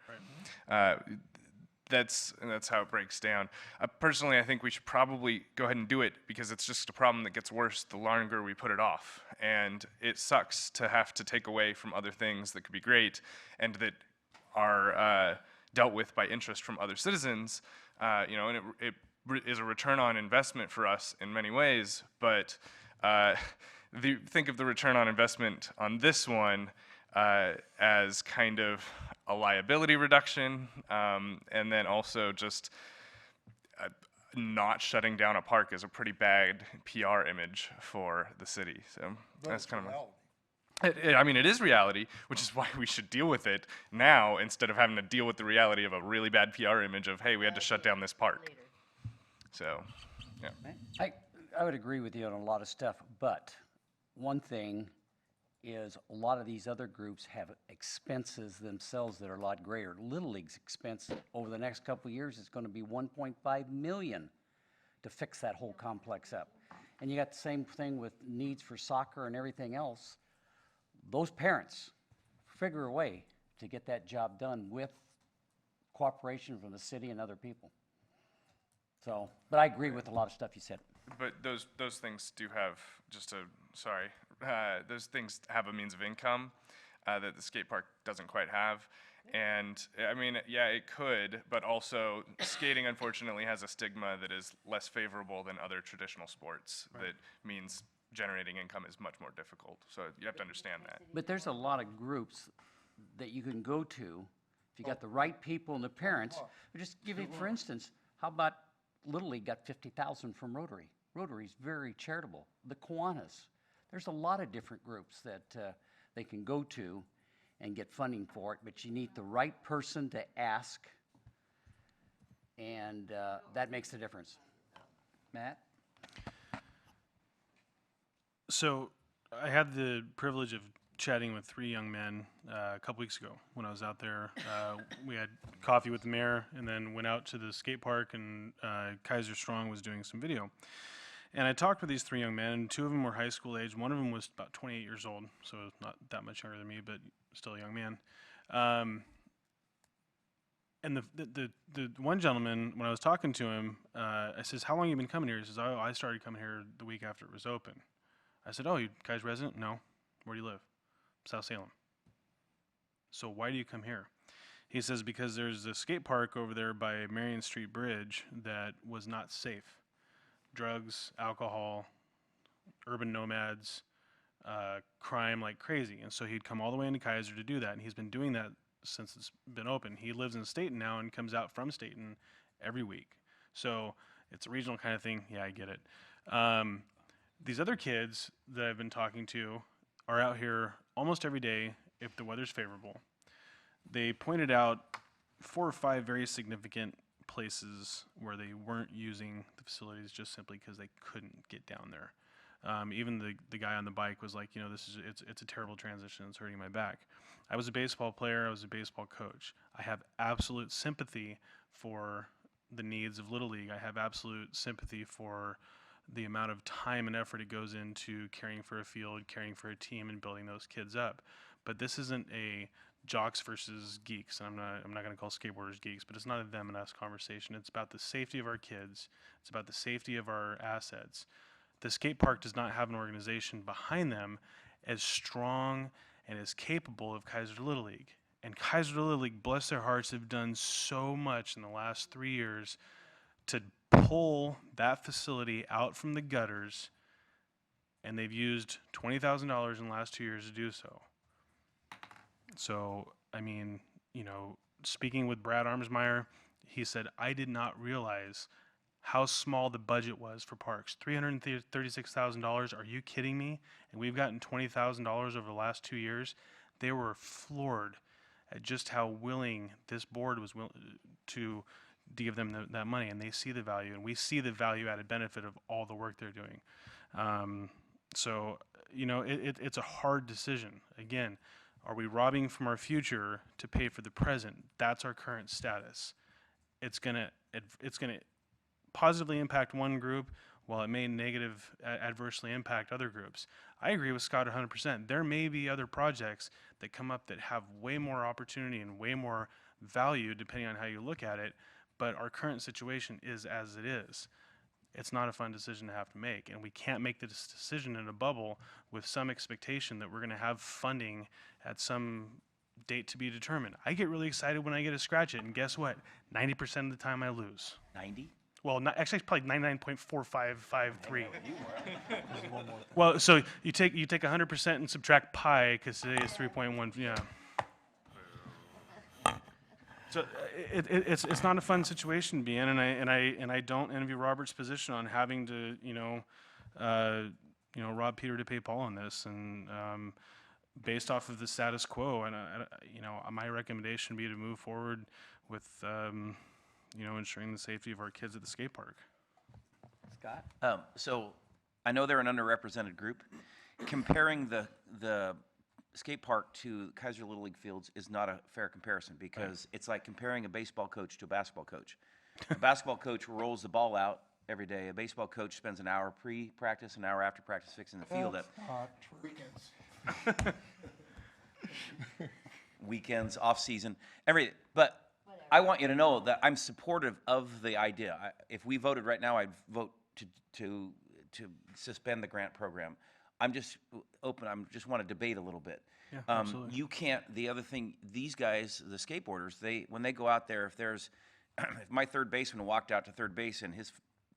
Right. That's how it breaks down. Personally, I think we should probably go ahead and do it because it's just a problem that gets worse the longer we put it off. And it sucks to have to take away from other things that could be great and that are dealt with by interest from other citizens. And it is a return on investment for us in many ways, but think of the return on investment on this one as kind of a liability reduction, and then also just not shutting down a park is a pretty bad PR image for the city. So that's kind of it is reality, which is why we should deal with it now instead of having to deal with the reality of a really bad PR image of, hey, we had to shut down this park. So, yeah. I would agree with you on a lot of stuff, but one thing is a lot of these other groups have expenses themselves that are a lot greater. Little League's expense over the next couple of years is going to be $1.5 million to fix that whole complex up. And you got the same thing with needs for soccer and everything else. Those parents figure a way to get that job done with cooperation from the city and other people. So, but I agree with a lot of stuff you said. But those things do have, those things have a means of income that the skate park doesn't quite have. And I mean, yeah, it could, but also skating unfortunately has a stigma that is less favorable than other traditional sports. Right. That means generating income is much more difficult. So you have to understand that. But there's a lot of groups that you can go to if you got the right people and the parents. Just give it, for instance, how about Little League got $50,000 from Rotary. Rotary's very charitable. The Kiwanis. There's a lot of different groups that they can go to and get funding for it, but you need the right person to ask, and that makes a difference. Matt? So I had the privilege of chatting with three young men a couple weeks ago when I was out there. We had coffee with the mayor and then went out to the skate park, and Keizer Strong was doing some video. And I talked with these three young men, and two of them were high school age. One of them was about 28 years old, so not that much younger than me, but still a young man. And the one gentleman, when I was talking to him, I says, "How long you been coming here?" He says, "Oh, I started coming here the week after it was open." I said, "Oh, you guys resident?" "No." "Where do you live?" "South Salem." "So why do you come here?" He says, "Because there's a skate park over there by Marion Street Bridge that was not safe. Drugs, alcohol, urban nomads, crime like crazy." And so he'd come all the way into Keizer to do that, and he's been doing that since it's been open. He lives in Staten now and comes out from Staten every week. So it's a regional kind of thing. Yeah, I get it. These other kids that I've been talking to are out here almost every day if the weather's favorable. They pointed out 4 or 5 very significant places where they weren't using the facilities just simply because they couldn't get down there. Even the guy on the bike was like, it's a terrible transition. It's hurting my back. I was a baseball player. I was a baseball coach. I have absolute sympathy for the needs of Little League. I have absolute sympathy for the amount of time and effort it goes into caring for a field, caring for a team, and building those kids up. But this isn't a jocks versus geeks, and I'm not going to call skateboarders geeks, but it's not a them and us conversation. It's about the safety of our kids. It's about the safety of our assets. The skate park does not have an organization behind them as strong and as capable of Keizer Little League. And Keizer Little League, bless their hearts, have done so much in the last 3 years to pull that facility out from the gutters, and they've used $20,000 in the last 2 years to do so. So, I mean, speaking with Brad Armsmeyer, he said, "I did not realize how small the budget was for parks. $336,000, are you kidding me? And we've gotten $20,000 over the last 2 years." They were floored at just how willing this board was to give them that money, and they see the value, and we see the value-added benefit of all the work they're doing. So, it's a hard decision. Again, are we robbing from our future to pay for the present? That's our current status. It's gonna positively impact one group, while it may adversely impact other groups. I agree with Scott 100%. There may be other projects that come up that have way more opportunity and way more value, depending on how you look at it, but our current situation is as it is. It's not a fun decision to have to make, and we can't make this decision in a bubble with some expectation that we're going to have funding at some date to be determined. I get really excited when I get to scratch it, and guess what? 90% of the time I lose. 90? Well, actually, it's probably 99.4553. Well, so you take 100% and subtract pi, because today is 3.1. Yeah. So it's not a fun situation to be in, and I don't envy Robert's position on having to rob Peter to pay Paul on this, and based off of the status quo, and my recommendation would be to move forward with ensuring the safety of our kids at the skate park. Scott? So I know they're an underrepresented group. Comparing the skate park to Keizer Little League fields is not a fair comparison, because it's like comparing a baseball coach to a basketball coach. A basketball coach rolls the ball out every day. A baseball coach spends an hour pre-practice, an hour after practice fixing the field up. Weekends, off-season, everything. But I want you to know that I'm supportive of the idea. If we voted right now, I'd vote to suspend the grant program. I'm just open. I just want to debate a little bit. Yeah, absolutely. You can't. The other thing, these guys, the skateboarders, when they go out there, if my third baseman walked out to third base and his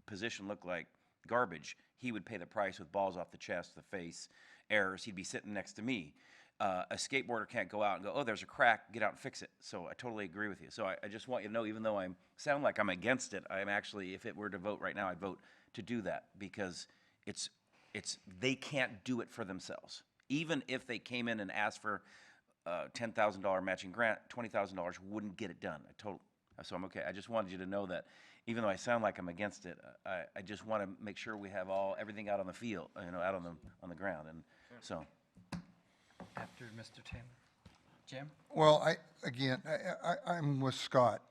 position looked like garbage, he would pay the price with balls off the chest, the face, errors. He'd be sitting next to me. A skateboarder can't go out and go, "Oh, there's a crack, get out and fix it." So I totally agree with you. So I just want you to know, even though I sound like I'm against it, I'm actually, if it were to vote right now, I'd vote to do that, because they can't do it for themselves. Even if they came in and asked for a $10,000 matching grant, $20,000 wouldn't get it done. So I'm okay. I just wanted you to know that, even though I sound like I'm against it, I just want to make sure we have everything out on the field, out on the ground, and so. After Mr. Taylor. Jim? Well, I'm with Scott.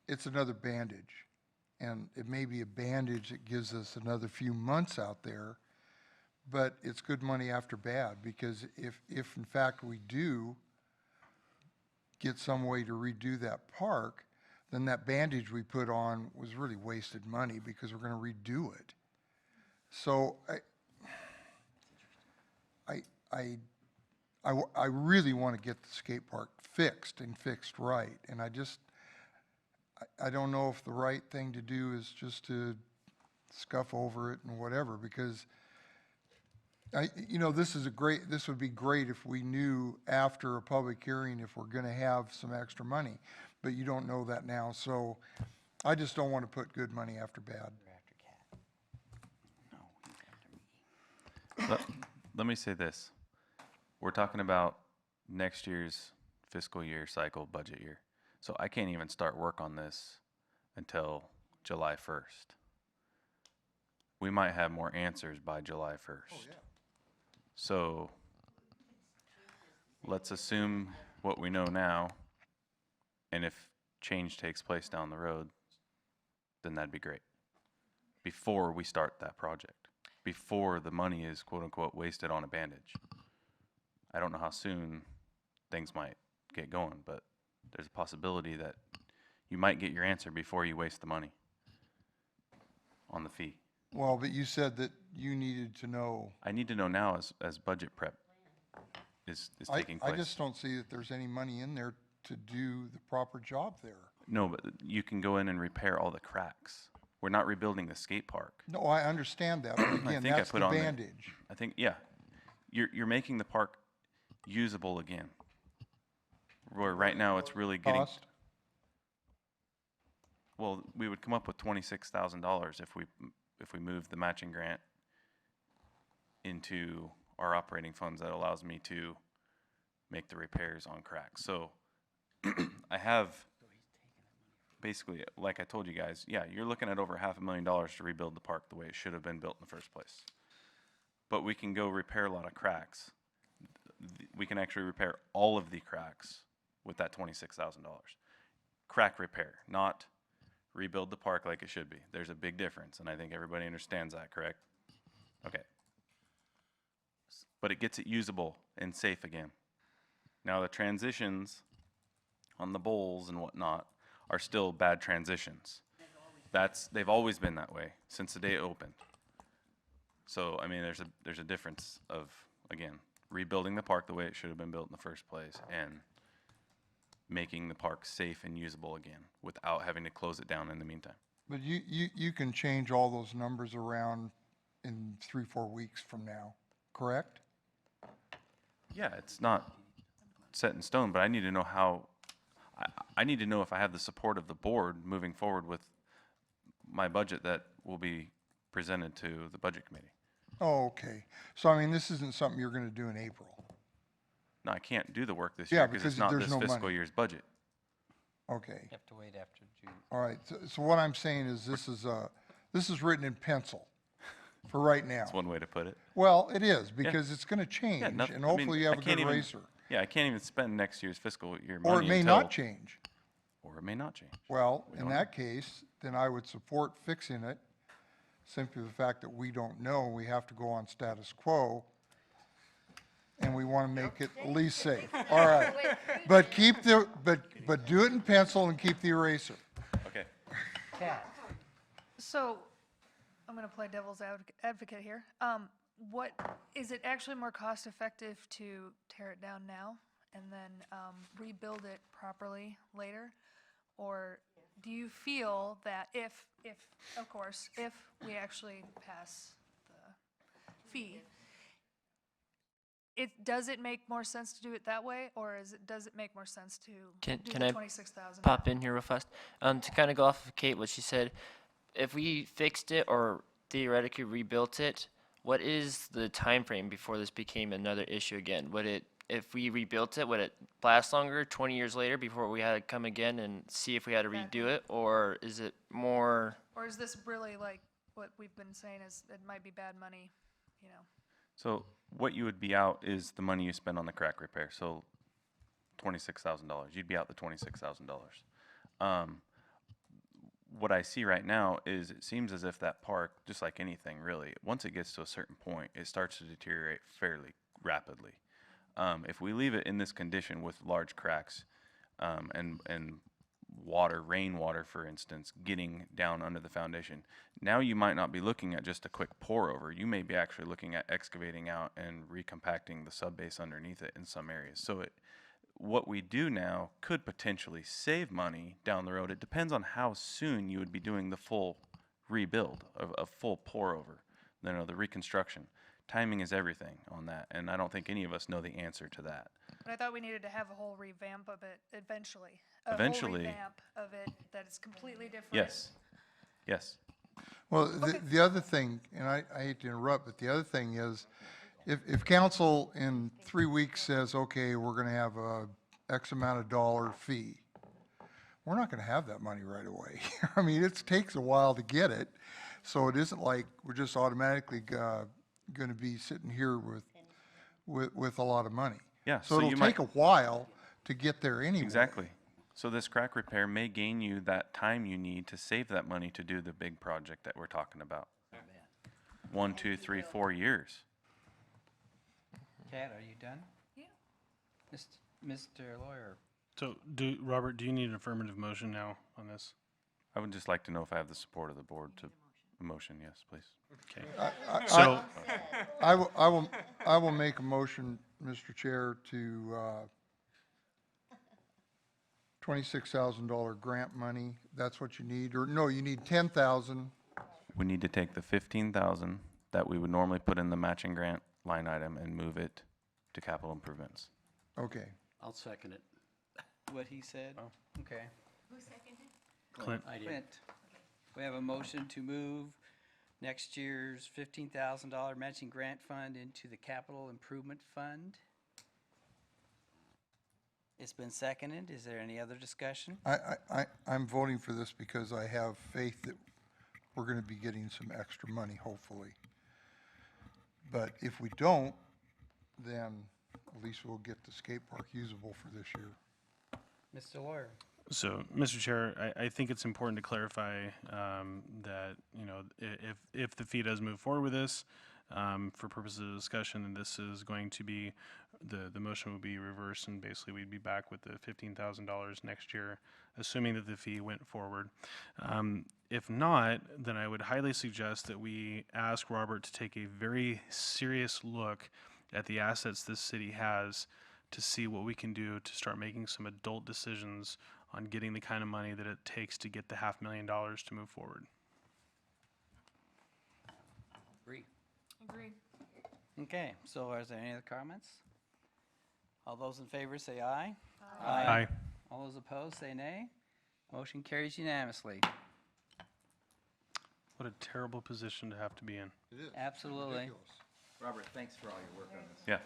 It's another bandage. And it may be a bandage that gives us another few months out there, but it's good money after bad, because if in fact we do get some way to redo that park, then that bandage we put on was really wasted money, because we're gonna redo it. So I really want to get the skate park fixed and fixed right, and I don't know if the right thing to do is just to scuff over it and whatever, because this would be great if we knew after a public hearing if we're gonna have some extra money, but you don't know that now, so I just don't want to put good money after bad. You're after Cat. No, he's after me. Let me say this. We're talking about next year's fiscal year cycle budget year. So I can't even start work on this until July 1st. We might have more answers by July 1st. So let's assume what we know now, and if change takes place down the road, then that'd be great. Before we start that project, before the money is quote unquote wasted on a bandage. I don't know how soon things might get going, but there's a possibility that you might get your answer before you waste the money on the fee. Well, but you said that you needed to know. I need to know now as budget prep is taking I place. just don't see that there's any money in there to do the proper job there. No, but you can go in and repair all the cracks. We're not rebuilding the skate park. No, I understand that, but again, think I that's put the on there. bandage. I think, yeah, you're making the park usable again. Where right now it's really getting, Cost? well, we would come up with $26,000 if we move the matching grant into our operating funds that allows me to make the repairs on cracks. So I have basically, like I told you guys, yeah, you're looking at over $500,000 to rebuild the park the way it should have been built in the first place. But we can go repair a lot of cracks. We can actually repair all of the cracks with that $26,000. Crack repair, not rebuild the park like it should be. There's a big difference, and I think everybody understands that, correct? Okay. But it gets it usable and safe again. Now the transitions on the bowls and whatnot are still bad transitions. They've always been that way since the day it opened. So I mean, there's a difference of, again, rebuilding the park the way it should have been built in the first place and making the park safe and usable again without having to close it down in the meantime. But you can change all those numbers around in 3-4 weeks from now, correct? Yeah, it's not set in stone, but I need to know how, I need to know if I have the support of the board moving forward with my budget that will be presented to the budget committee. Oh, okay. So I mean, this isn't something you're gonna do in April. No, I can't do the work this Yeah, year because because it's not there's this no fiscal money. year's budget. Okay. You have to wait after June. All right. So what I'm saying is this is written in pencil for right now. That's one way to put it. Well, it is, because it's gonna change, Yeah, and I mean, hopefully you have I a can't good even- racer. Yeah, I can't even spend next year's fiscal year money Or it may until- not change. Or it may not change. Well, We in don't know. that case, then I would support fixing it, simply the fact that we don't know, we have to go on status quo, and we want to make it at least safe. All right. But but do it in pencil and keep the eraser. Okay. Cat? So, I'm gonna play devil's advocate here. What, is it actually more cost effective to tear it down now and then, rebuild it properly later? Or do you feel that if, of course, if we actually pass the fee, does it make more sense to do it that way, or does it make more sense to Can do the I 26,000? pop in here real fast? To kind of go off of Kate, what she said, if we fixed it or theoretically rebuilt it, what is the time frame before this became another issue again? If we rebuilt it, would it last longer, 20 years later, before we had to come again and see if we had to redo it, or is it more? Or is this really like what we've been saying is it might be bad money, you know? So what you would be out is the money you spend on the crack repair. So $26,000. You'd be out the $26,000. What I see right now is it seems as if that park, just like anything really, once it gets to a certain point, it starts to deteriorate fairly rapidly. If we leave it in this condition with large cracks and water, rainwater, for instance, getting down under the foundation, now you might not be looking at just a quick pour over. You may be actually looking at excavating out and recompacting the subbase underneath it in some areas. So what we do now could potentially save money down the road. It depends on how soon you would be doing the full rebuild of a full pour over, the reconstruction. Timing is everything on that, and I don't think any of us know the answer to that. But I thought we needed to have a whole revamp of it eventually. Eventually. A whole revamp of it that is completely different. Yes. Yes. Well, the other thing, and I hate to interrupt, but the other thing is, if council in 3 weeks says, okay, we're gonna have a X amount of dollar fee, we're not gonna have that money right away. I mean, it takes a while to get it, so it isn't like we're just automatically gonna be sitting here with a lot of money. Yeah, So so it'll you take might- a while to get there anyway. Exactly. So this crack repair may gain you that time you need to save that money to do the big project that we're talking about. 1, 2, 3, 4 years. Chad, are you done? Yeah. Mr. Lawyer? So, Robert, do you need an affirmative motion now on this? I would just like to know if I have the support of the board to a motion. Yes, please. Okay. So, I will make a motion, Mr. Chair, to $26,000 grant money. That's what you need, or no, you need 10,000. We need to take the 15,000 that we would normally put in the matching grant line item and move it to capital improvements. Okay. I'll second it. What he said? Okay. Who seconded? Clint, I did. Clint, we have a motion to move next year's $15,000 matching grant fund into the capital improvement fund. It's been seconded. Is there any other discussion? I'm voting for this because I have faith that we're gonna be getting some extra money, hopefully. But if we don't, then at least we'll get the skate park usable for this year. Mr. Lawyer? so, Mr. Chair, I think it's important to clarify that, if the fee does move forward with this, for purposes of discussion, then this is going to be, the motion will be reversed, and basically we'd be back with the $15,000 next year, assuming that the fee went forward. If not, then I would highly suggest that we ask Robert to take a very serious look at the assets this city has to see what we can do to start making some adult decisions on getting the kind of money that it takes to get the $500,000 to move forward. Agree. Agreed. Okay, so is there any other comments? All those in favor say aye. Aye. All those opposed say nay. Motion carries unanimously. What a terrible position to have to be in. It is. Absolutely. Ridiculous. Robert, thanks for all your work on this. Yeah.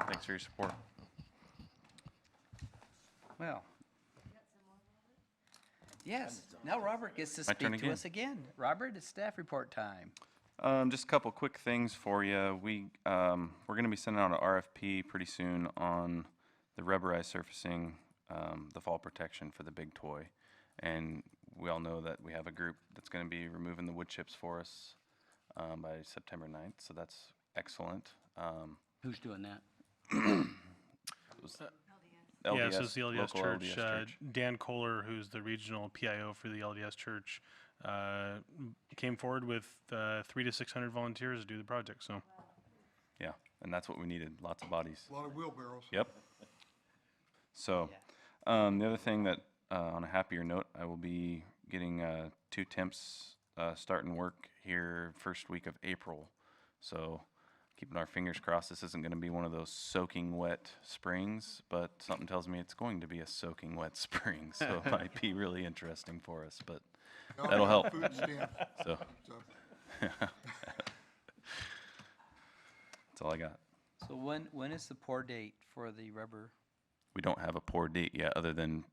Thanks for your support. Well. Yes, now Robert gets to My turn speak to again. us again. Robert, it's staff report time. Just a couple quick things for you. We're going to be sending out an RFP pretty soon on the rubberized surfacing, the fall protection for the big toy. And we all know that we have a group that's going to be removing the wood chips for us by September 9th, so that's excellent. Who's doing that? It was Yeah, so it's the LDS local Church. LDS Church. Dan Kohler, who's the regional PIO for the LDS Church, came forward with 300 to 600 volunteers to do the project. So, Yeah, and that's what we needed, lots of bodies. A lot of wheelbarrows. Yep. So, the other thing that, on a happier note, I will be getting 2 temps starting work here first week of April. So, keeping our fingers crossed, this isn't going to be one of those soaking wet springs, but something tells me it's going to be a soaking wet spring. So, it might be really interesting for us, but that'll help. Food stamp. So, So, that's all I got. So when is the pour date for the rubber? We don't have a pour date yet, other than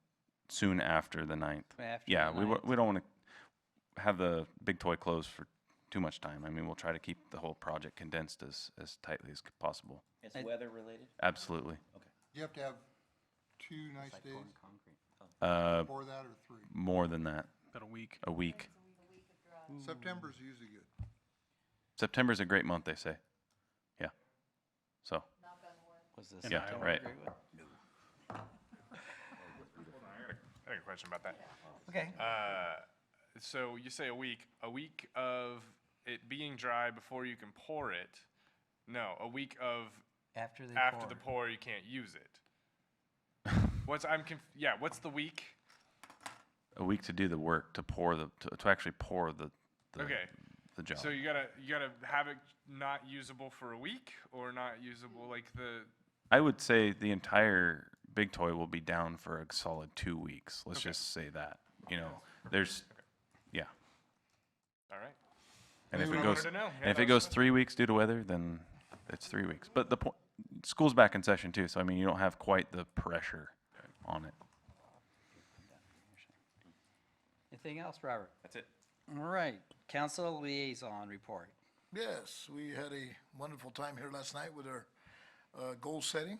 soon after the 9th. After Yeah, the we 9th? don't want to have the big toy closed for too much time. I mean, we'll try to keep the whole project condensed as tightly as possible. It's weather related? Absolutely. You have to have 2 nice days Uh, or that, or 3. more than that, About a week. a week. September's usually good. September's a great month, they say. Yeah. So, Was this Yeah, September right. agreed with? I got a question about that. Okay. So you say a week of it being dry before you can pour it. No, a week of After they after pour. the pour you can't use it. What's the week? a week to do the work, to pour to actually pour the Okay. the job. So you gotta have it not usable for a week or not usable like the. I would say the entire big toy will be down for a solid 2 weeks. Let's Okay. just say that. You know, there's, yeah. All right. And if That's it what I goes, wanted to know. and Yeah, if that it was goes 3 weeks due to weather, then it's 3 weeks. But the point, school's back in session too, so I mean, you don't have quite the pressure on it. Anything else, Robert? That's it. All right, council liaison report. Yes, we had a wonderful time here last night with our goal setting.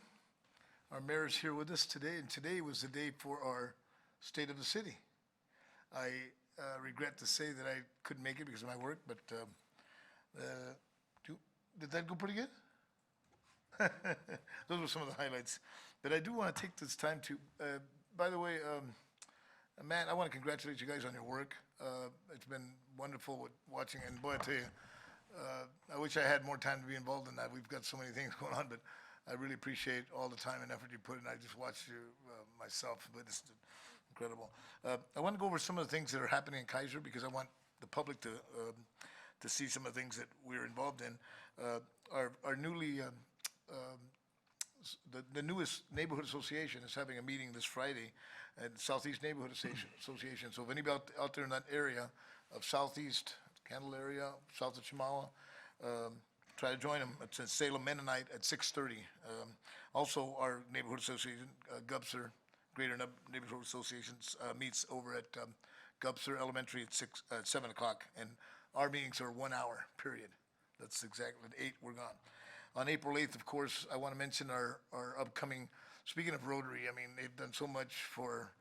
Our mayor's here with us today, and today was the day for our State of the City. I regret to say that I couldn't make it because of my work, but did that go pretty good? Those were some of the highlights. But I do want to take this time to, by the way, Matt, I want to congratulate you guys on your work. It's been wonderful watching, and boy, I tell you, I wish I had more time to be involved in that. We've got so many things going on, but I really appreciate all the time and effort you put in. I just watched you myself, but it's incredible. I want to go over some of the things that are happening in Keizer because I want the public to see some of the things that we're involved in. Our newly the newest neighborhood association is having a meeting this Friday at Southeast Neighborhood Association. So if anybody out there in that area of Southeast, Candle area, south of Chemawa, try to join them. It's in Salem Mennonite at 6:30. Also, our neighborhood association, Gubser, Greater Neighborhood Association, meets over at Gubser Elementary at 7 o'clock. And our meetings are 1 hour, period. That's exactly at 8, we're gone. On April 8th, of course, I want to mention our upcoming, speaking of Rotary, I mean, they've done so much for,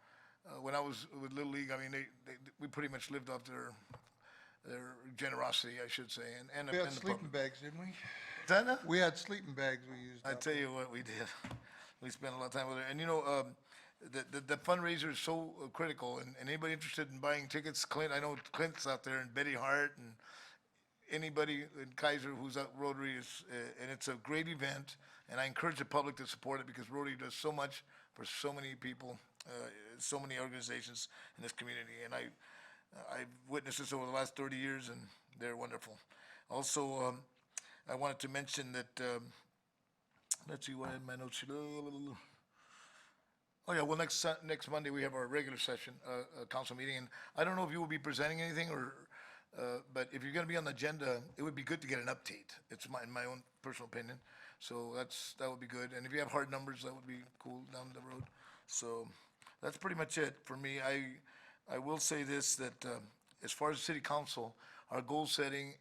when I was with Little League, I mean, we pretty much lived off their generosity, I should say, and We had and the sleeping public. bags, didn't we? Is that now? We had sleeping bags we used. I up tell you what, we did. We spent a lot of time with it. And you know, the fundraiser is so critical, and anybody interested in buying tickets, Clint, I know Clint's out there, and Betty Hart, and anybody in Keizer who's at Rotary is, and it's a great event, and I encourage the public to support it because Rotary does so much for so many people, so many organizations in this community, and I've witnessed this over the last 30 years, and they're wonderful. Also, I wanted to mention that, let's see what I had in my notes here. Oh, yeah, well, next Monday, we have our regular session, council meeting, and I don't know if you will be presenting anything, or, but if you're gonna be on the agenda, it would be good to get an update. It's in my own personal opinion, so that would be good. And if you have hard numbers, that would be cool down the road. So, that's pretty much it for me. I will say this, that as far as the city council, our goal setting,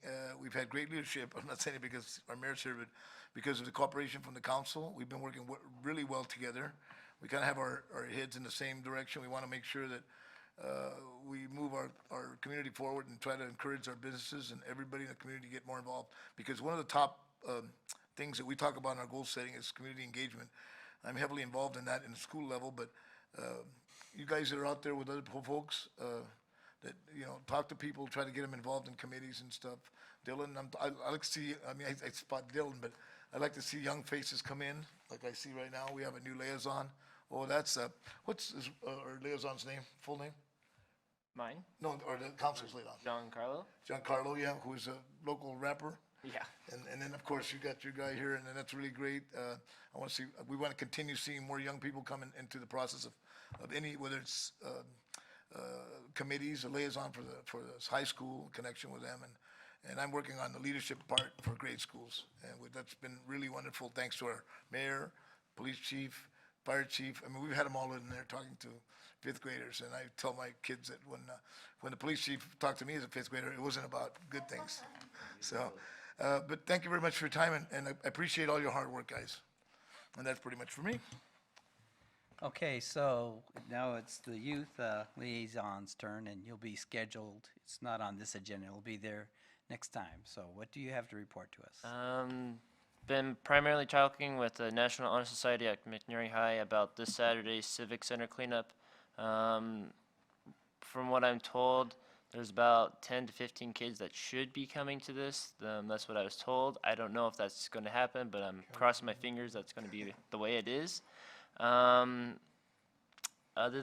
we've had great leadership. I'm not saying it because our mayor's here, but because of the cooperation from the council. We've been working really well together. We kind of have our heads in the same direction. We want to make sure that we move our community forward and try to encourage our businesses and everybody in the community to get more involved. Because one of the top things that we talk about in our goal setting is community engagement. I'm heavily involved in that in the school level, but you guys that are out there with other folks, that, you know, talk to people, try to get them involved in committees and stuff. Dylan, I like to see, I mean, I spot Dylan, but I like to see young faces come in, like I see right now. We have a new liaison. Oh, that's, what's our liaison's name, full name? Mine? No, or the council's liaison. Giancarlo? Giancarlo, yeah, who is a local rapper. Yeah. And then, of course, you got your guy here, and then that's really great. I want to see, we want to continue seeing more young people come into the process of any, whether it's committees, a liaison for the high school connection with them, and I'm working on the leadership part for grade schools, and that's been really wonderful. Thanks to our mayor, police chief, fire chief. I mean, we've had them all in there talking to fifth graders, and I tell my kids that when the police chief talked to me as a fifth grader, it wasn't about good things. So, but thank you very much for your time, and I appreciate all your hard work, guys. And that's pretty much for me. Okay, so now it's the youth liaison's turn, and you'll be scheduled. It's not on this agenda. It'll be there next time. So what do you have to report to us? Been primarily talking with the National Honor Society at McNary High about this Saturday's Civic Center cleanup. From what I'm told, there's about 10 to 15 kids that should be coming to this. That's what I was told. I don't know if that's going to happen, but I'm crossing my fingers that's going to be the way it is. Other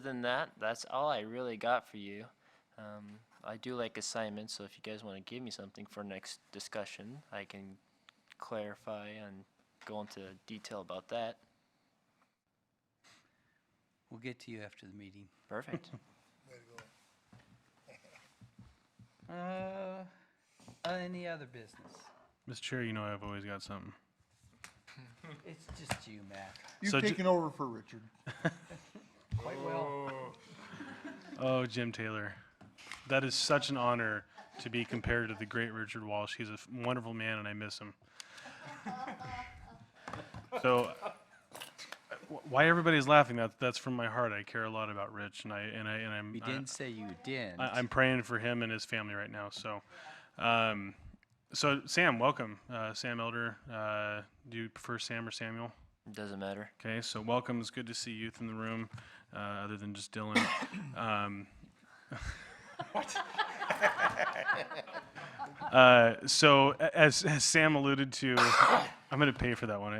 than that, that's all I really got for you. I do like assignments, so if you guys want to give me something for next discussion, I can clarify and go into detail about that. We'll get to you after the meeting. Perfect. Any other business? Mr. Chair, you know I've always got something. It's just you, Matt. You've So taken over for Richard. Quite well. Oh, Jim Taylor. That is such an honor to be compared to the great Richard Walsh. He's a wonderful man, and I miss him. So, why everybody's laughing? That's from my heart. I care a lot about Rich, and I'm. We didn't say you didn't. I'm praying for him and his family right now. So, so Sam, welcome. Sam Elder. Do you prefer Sam or Samuel? Doesn't matter. Okay, so welcome. It's good to see youth in the room, other than just Dylan. So as Sam alluded to, I'm going to pay for that one.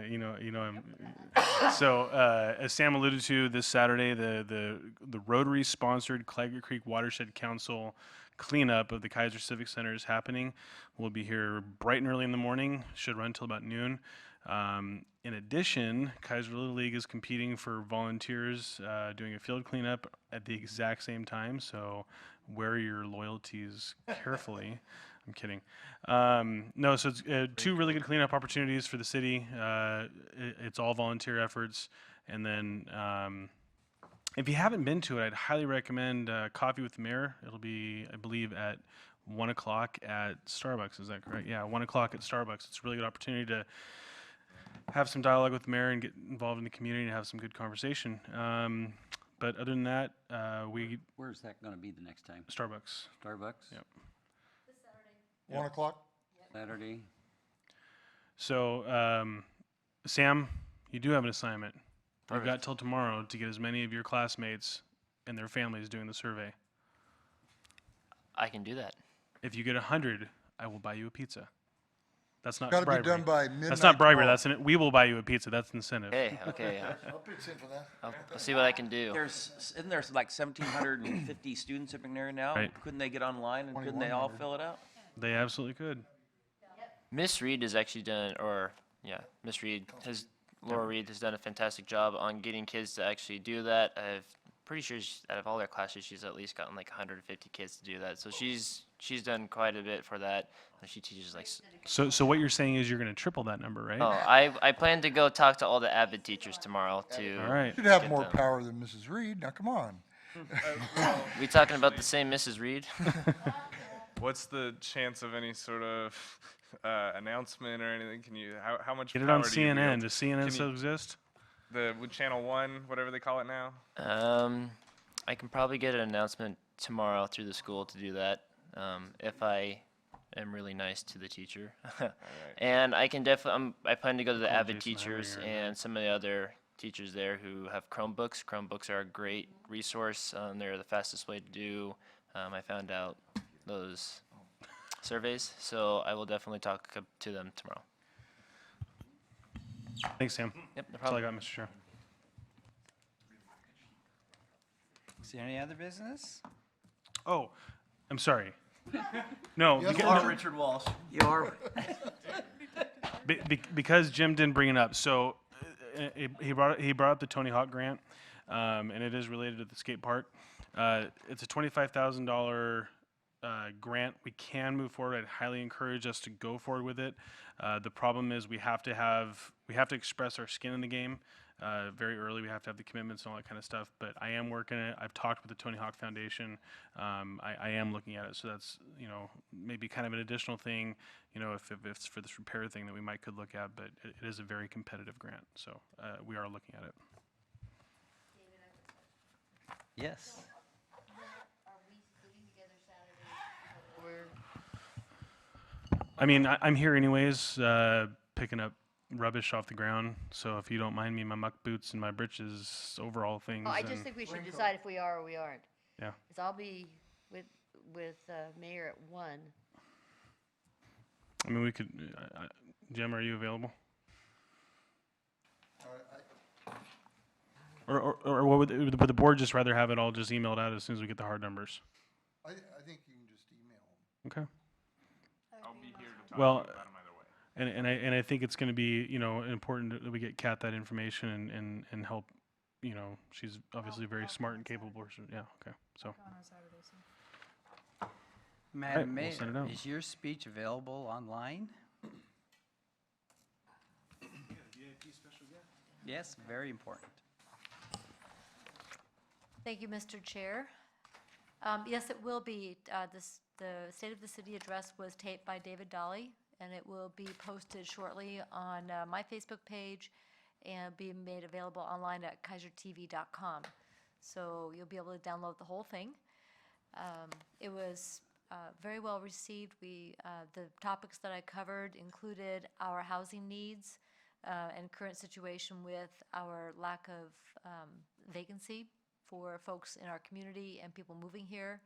So as Sam alluded to, this Saturday, the Rotary sponsored Claggett Creek Watershed Council cleanup of the Keizer Civic Center is happening. We'll be here bright and early in the morning. Should run till about noon. In addition, Keizer Little League is competing for volunteers, doing a field cleanup at the exact same time. So wear your loyalties carefully. I'm kidding. No, so it's two really good cleanup opportunities for the city. It's all volunteer efforts. And then if you haven't been to it, I'd highly recommend Coffee with the Mayor. It'll be, I believe, at 1 o'clock at Starbucks. Is that correct? Yeah, 1 o'clock at Starbucks. It's a really good opportunity to have some dialogue with the mayor and get involved in the community and have some good conversation. But other than that, Where's that gonna be the next time? Starbucks. Starbucks? Yep. 1 o'clock? Saturday? So, Sam, you do have an assignment. You've got Perfect. till tomorrow to get as many of your classmates and their families doing the survey. I can do that. If you get 100, I will buy you a pizza. That's not Got to be bribery. done by midnight. That's not bribery. tomorrow. We will buy you a pizza. That's incentive. Okay. I'll pitch in for that. I'll see what I can do. Isn't there like 1,750 students at McNary now? Right. Couldn't they get online and couldn't they all 2,100. fill it out? They absolutely could. Miss Reed has actually done, Miss Reed has, Laura Reed has done a fantastic job on getting kids to actually do that. I'm pretty sure out of all their classes, she's at least gotten like 150 kids to do that. So she's done quite a bit for that. She teaches like. So what you're saying is you're going to triple that number, right? Oh, I plan to go talk to all the avid teachers tomorrow to. All right. You'd have get more them. power than Mrs. Reed. Now, come on. We talking about the same Mrs. Reed? What's the chance of any sort of announcement or anything? Can you, how much Get it power on do you CNN. wield? Does CNN Can still you- exist? With Channel 1, whatever they call it now? I can probably get an announcement tomorrow through the school to do that, if I am really nice to the teacher. And I can definitely, I plan to go to the Call avid Jason Henry teachers or- and some of the other teachers there who have Chromebooks. Chromebooks are a great resource. They're the fastest way to do, I found out, those surveys. So I will definitely talk to them tomorrow. Thanks, Sam. Yep, no That's all I problem. got, Mr. Chair. Is there any other business? Oh, I'm sorry. No, Yes, because, Richard Walsh. You are. because Jim didn't bring it up. So he brought up the Tony Hawk grant, and it is related to the skate park. It's a $25,000 grant. We can move forward. I'd highly encourage us to go forward with it. The problem is we have to express our skin in the game very early. We have to have the commitments and all that kind of stuff. But I am working it. I've talked with the Tony Hawk Foundation. I am looking at it. So that's, maybe kind of an additional thing, if it's for this repair thing that we might could look at. But it is a very competitive grant. So we are looking at it. Yes. Are we getting together Saturday? We're I mean, I'm here anyways, picking up rubbish off the ground. So if you don't mind me, my muck boots and my britches, overall things. Oh, I just and- think we should decide if we are or we aren't. Yeah. Because I'll be with Mayor at 1. I mean, we could. Jim, are you available? Or what would the board just rather have it all just emailed out as soon as we get the hard numbers? I think you can just email them. Okay. I'll be here to talk Well, to you about them either way. And I think it's going to be important that we get Kat that information and help. She's obviously a very smart and capable person. Yeah. Okay. So. On a Saturday, so. Madam we'll send it Mayor, out. is your speech available online? Yes, very important. Thank you, Mr. Chair. Yes, it will be. The State of the City address was taped by David Dolly, and it will be posted shortly on my Facebook page and be made available online at keizertv.com. So you'll be able to download the whole thing. It was very well received. The topics that I covered included our housing needs and current situation with our lack of vacancy for folks in our community and people moving here.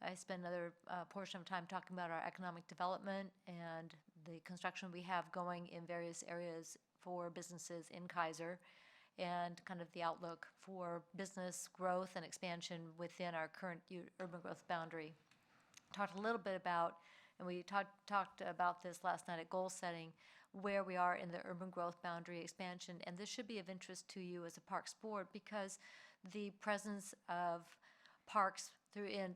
I spent another portion of time talking about our economic development and the construction we have going in various areas for businesses in Keizer, and kind of the outlook for business growth and expansion within our current urban growth boundary. Talked a little bit about, and we talked about this last night at goal setting, where we are in the urban growth boundary expansion. And this should be of interest to you as a Parks Board, because the presence of parks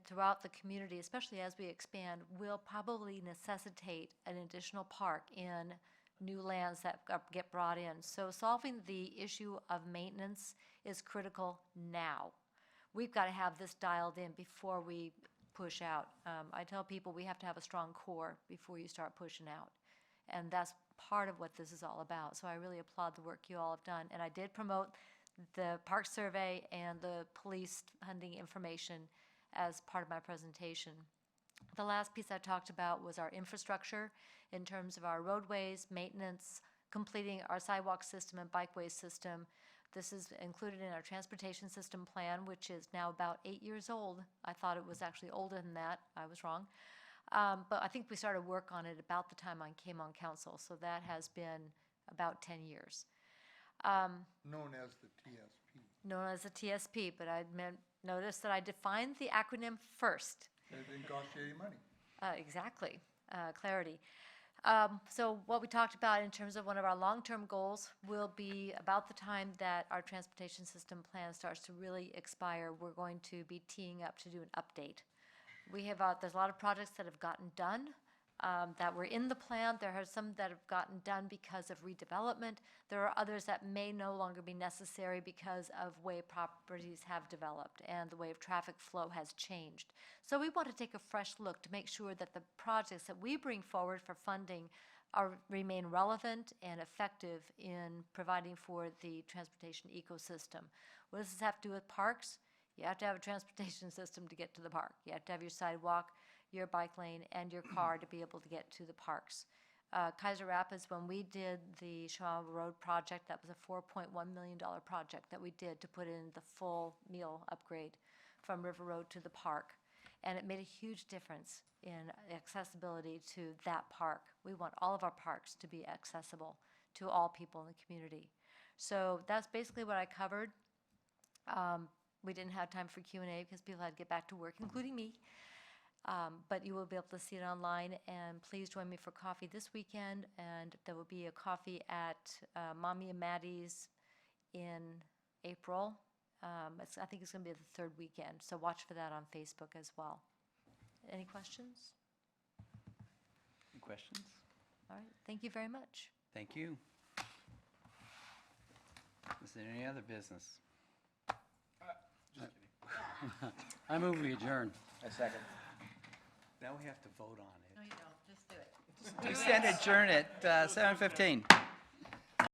throughout the community, especially as we expand, will probably necessitate an additional park in new lands that get brought in. So solving the issue of maintenance is critical now. We've got to have this dialed in before we push out. I tell people we have to have a strong core before you start pushing out. And that's part of what this is all about. So I really applaud the work you all have done. And I did promote the park survey and the police hunting information as part of my presentation. The last piece I talked about was our infrastructure in terms of our roadways, maintenance, completing our sidewalk system and bikeway system. This is included in our transportation system plan, which is now about 8 years old. I thought it was actually older than that. I was wrong. But I think we started work on it about the time I came on council, so that has been about 10 years. Known as the TSP. Known as the TSP, but notice that I defined the acronym first. It didn't cost you any money. Exactly, clarity. So what we talked about in terms of one of our long-term goals will be about the time that our transportation system plan starts to really expire, we're going to be teeing up to do an update. We have, there's a lot of projects that have gotten done that were in the plan. There are some that have gotten done because of redevelopment. There are others that may no longer be necessary because of way properties have developed and the way of traffic flow has changed. So we want to take a fresh look to make sure that the projects that we bring forward for funding remain relevant and effective in providing for the transportation ecosystem. What does this have to do with parks? You have to have a transportation system to get to the park. You have to have your sidewalk, your bike lane, and your car to be able to get to the parks. Keizer Rapids, when we did the Shaw Road project, that was a $4.1 million project that we did to put in the full meal upgrade from River Road to the park. And it made a huge difference in accessibility to that park. We want all of our parks to be accessible to all people in the community. So that's basically what I covered. We didn't have time for Q&A because people had to get back to work, including me. But you will be able to see it online, and please join me for coffee this weekend. And there will be a coffee at Mommy and Maddie's in April. I think it's going to be the third weekend, so watch for that on Facebook as well. Any questions? Any questions? All right, thank you very much. Thank you. Is there any other business? I move we adjourn. A second. Now we have to vote on it. No, you don't, just do it. We stand adjourned at 7:15.